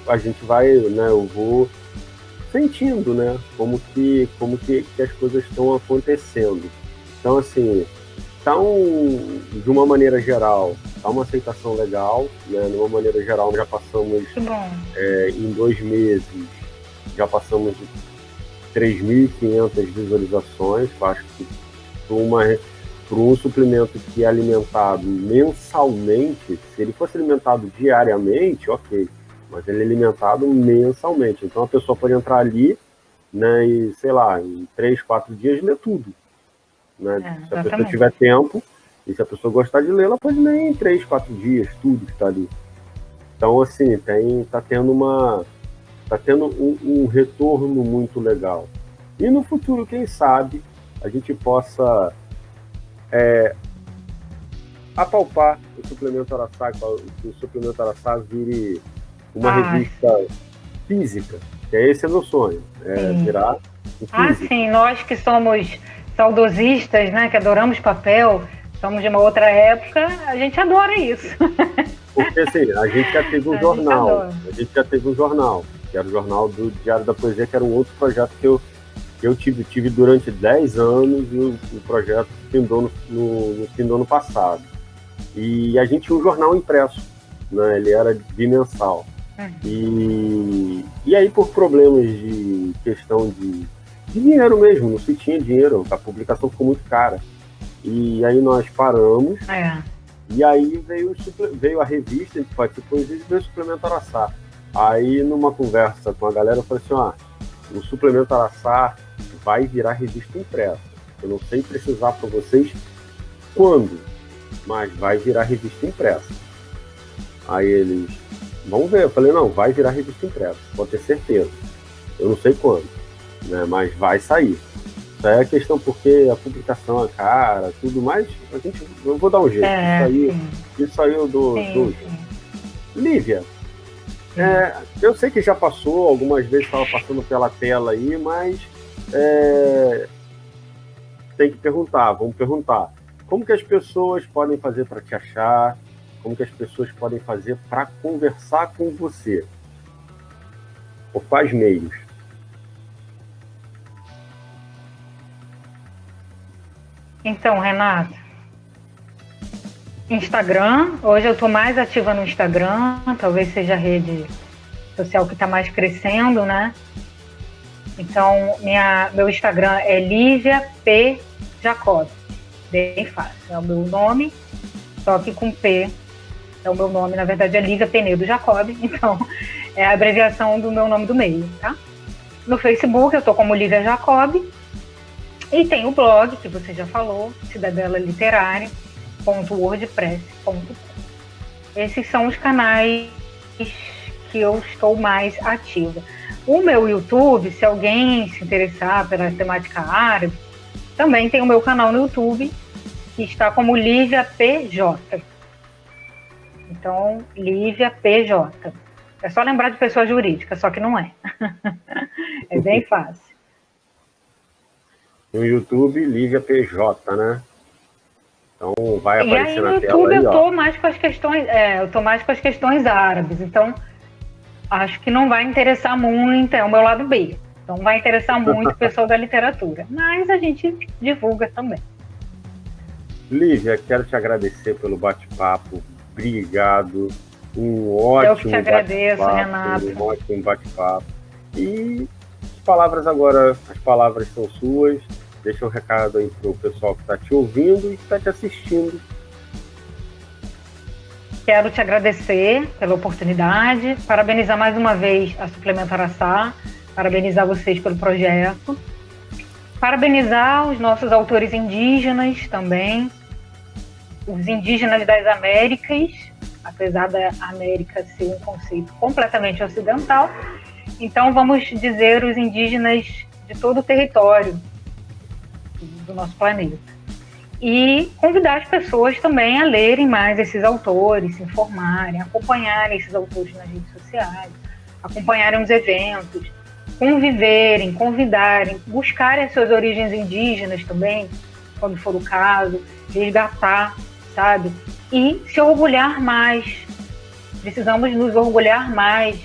a gente vai, né, eu vou sentindo, né, como que as coisas estão acontecendo. Então, assim, de uma maneira geral, tá uma aceitação legal, né? De uma maneira geral, já passamos, em 2 meses, já passamos de 3.500 visualizações. Acho que para um suplemento que é alimentado mensalmente, se ele fosse alimentado diariamente, ok, mas ele é alimentado mensalmente. Então a pessoa pode entrar ali, né, e, sei lá, em 3, 4 dias ler tudo. Né? Se a pessoa tiver tempo, e se a pessoa gostar de ler, ela pode ler em 3, 4 dias, tudo que está ali. Então, assim, tá tendo um retorno muito legal. E no futuro, quem sabe, a gente possa apalpar o Suplemento Araçá, que o Suplemento Araçá vire uma revista física, que esse é meu sonho, virar um físico. Sim, nós que somos saudosistas, né, que adoramos papel, somos de uma outra época, a gente adora isso. Porque, assim, a gente já teve um jornal, que era o jornal do Diário da Poesia, que era um outro projeto que eu tive durante 10 anos, e o projeto findou no fim do ano passado. E a gente tinha um jornal impresso, né, ele era bimensal. E aí, por problemas de questão de dinheiro mesmo, não se tinha dinheiro, a publicação ficou muito cara. E aí nós paramos, e aí veio a revista, a gente participou e veio o Suplemento Araçá. Aí, numa conversa com a galera, eu falei assim, o Suplemento Araçá vai virar revista impressa. Eu não sei precisar para vocês quando, mas vai virar revista impressa. Aí eles, vamos ver. Eu falei, não, vai virar revista impressa, pode ter certeza. Eu não sei quando, né, mas vai sair. Isso aí é questão porque a publicação é cara, tudo mais, eu vou dar um jeito. Isso aí eu dou jeito. Lívia, eu sei que já passou, algumas vezes estava passando pela tela aí, mas tem que perguntar, vamos perguntar. Como que as pessoas podem fazer para te achar? Como que as pessoas podem fazer para conversar com você? Por quais meios? Então, Renato, Instagram, hoje eu estou mais ativa no Instagram, talvez seja a rede social que está mais crescendo, né? Então, meu Instagram é Lívia P. Jacob, bem fácil, é o meu nome, só que com P, é o meu nome, na verdade é Lívia Penedo Jacob, então é a abreviação do meu nome do meio, tá? No Facebook eu estou como Lívia Jacob, e tem o blog, que você já falou, Cidadela Literária.wordpress.com. Esses são os canais que eu estou mais ativa. O meu YouTube, se alguém se interessar pela temática árabe, também tem o meu canal no YouTube, que está como Lívia PJ. Então, Lívia PJ. É só lembrar de pessoa jurídica, só que não é. É bem fácil. No YouTube, Lívia PJ, né? Então vai aparecer na tela. E aí no YouTube eu tô mais com as questões, com as questões árabes, então acho que não vai interessar muito, é o meu lado B. Então vai interessar muito o pessoal da literatura, mas a gente divulga também. Lívia, quero te agradecer pelo bate-papo. Obrigado. Um ótimo Eu que te agradeço, Renato. Um ótimo bate-papo. E as palavras são suas. Deixa um recado aí pro pessoal que está te ouvindo e que está te assistindo. Quero te agradecer pela oportunidade, parabenizar mais uma vez a Suplemento Araçá, parabenizar vocês pelo projeto, parabenizar os nossos autores indígenas também, os indígenas das Américas, apesar da América ser um conceito completamente ocidental. Então vamos dizer os indígenas de todo o território do nosso planeta. E convidar as pessoas também a lerem mais esses autores, se informarem, acompanharem esses autores nas redes sociais, acompanharem os eventos, conviverem, convidarem, buscarem as suas origens indígenas também, quando for o caso, resgatar, sabe? E se orgulhar mais. Precisamos nos orgulhar mais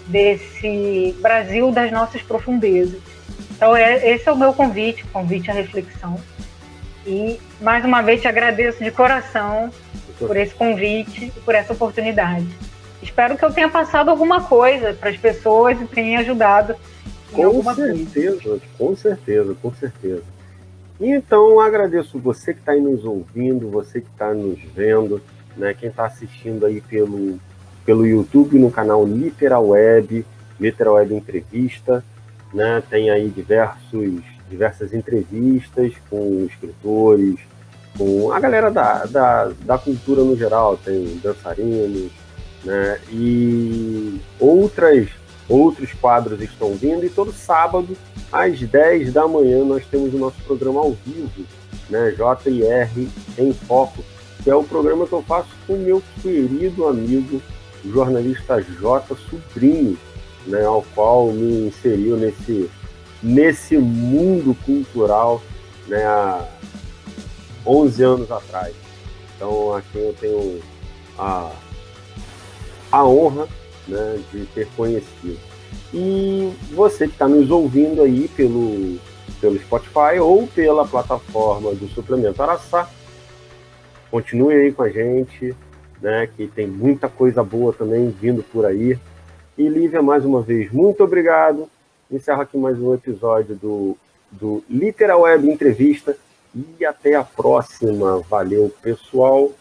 desse Brasil das nossas profundezas. Então, esse é o meu convite à reflexão. E, mais uma vez, te agradeço de coração por esse convite e por essa oportunidade. Espero que eu tenha passado alguma coisa para as pessoas e tenha ajudado em alguma coisa. Com certeza. Então, agradeço você que está aí nos ouvindo, você que está nos vendo, né? Quem está assistindo aí pelo YouTube, no canal Literal Web Entrevista, né? Tem aí diversas entrevistas com escritores, com a galera da cultura no geral, tem dançarinos, né? E outros quadros estão vindo, e todo sábado, às 10 da manhã, nós temos o nosso programa ao vivo, né? JR em Foco, que é o programa que eu faço com o meu querido amigo, o jornalista J. Sobrinho, né? Ao qual me inseriu nesse mundo cultural, né? Há 11 anos atrás. Então, aqui eu tenho a honra, né, de ter conhecido. E você que está nos ouvindo aí pelo Spotify ou pela plataforma do Suplemento Araçá, continue aí com a gente, né, que tem muita coisa boa também vindo por aí. E Lívia, mais uma vez, muito obrigado. Encerro aqui mais um episódio do Literal Web Entrevista e até a próxima. Valeu, pessoal.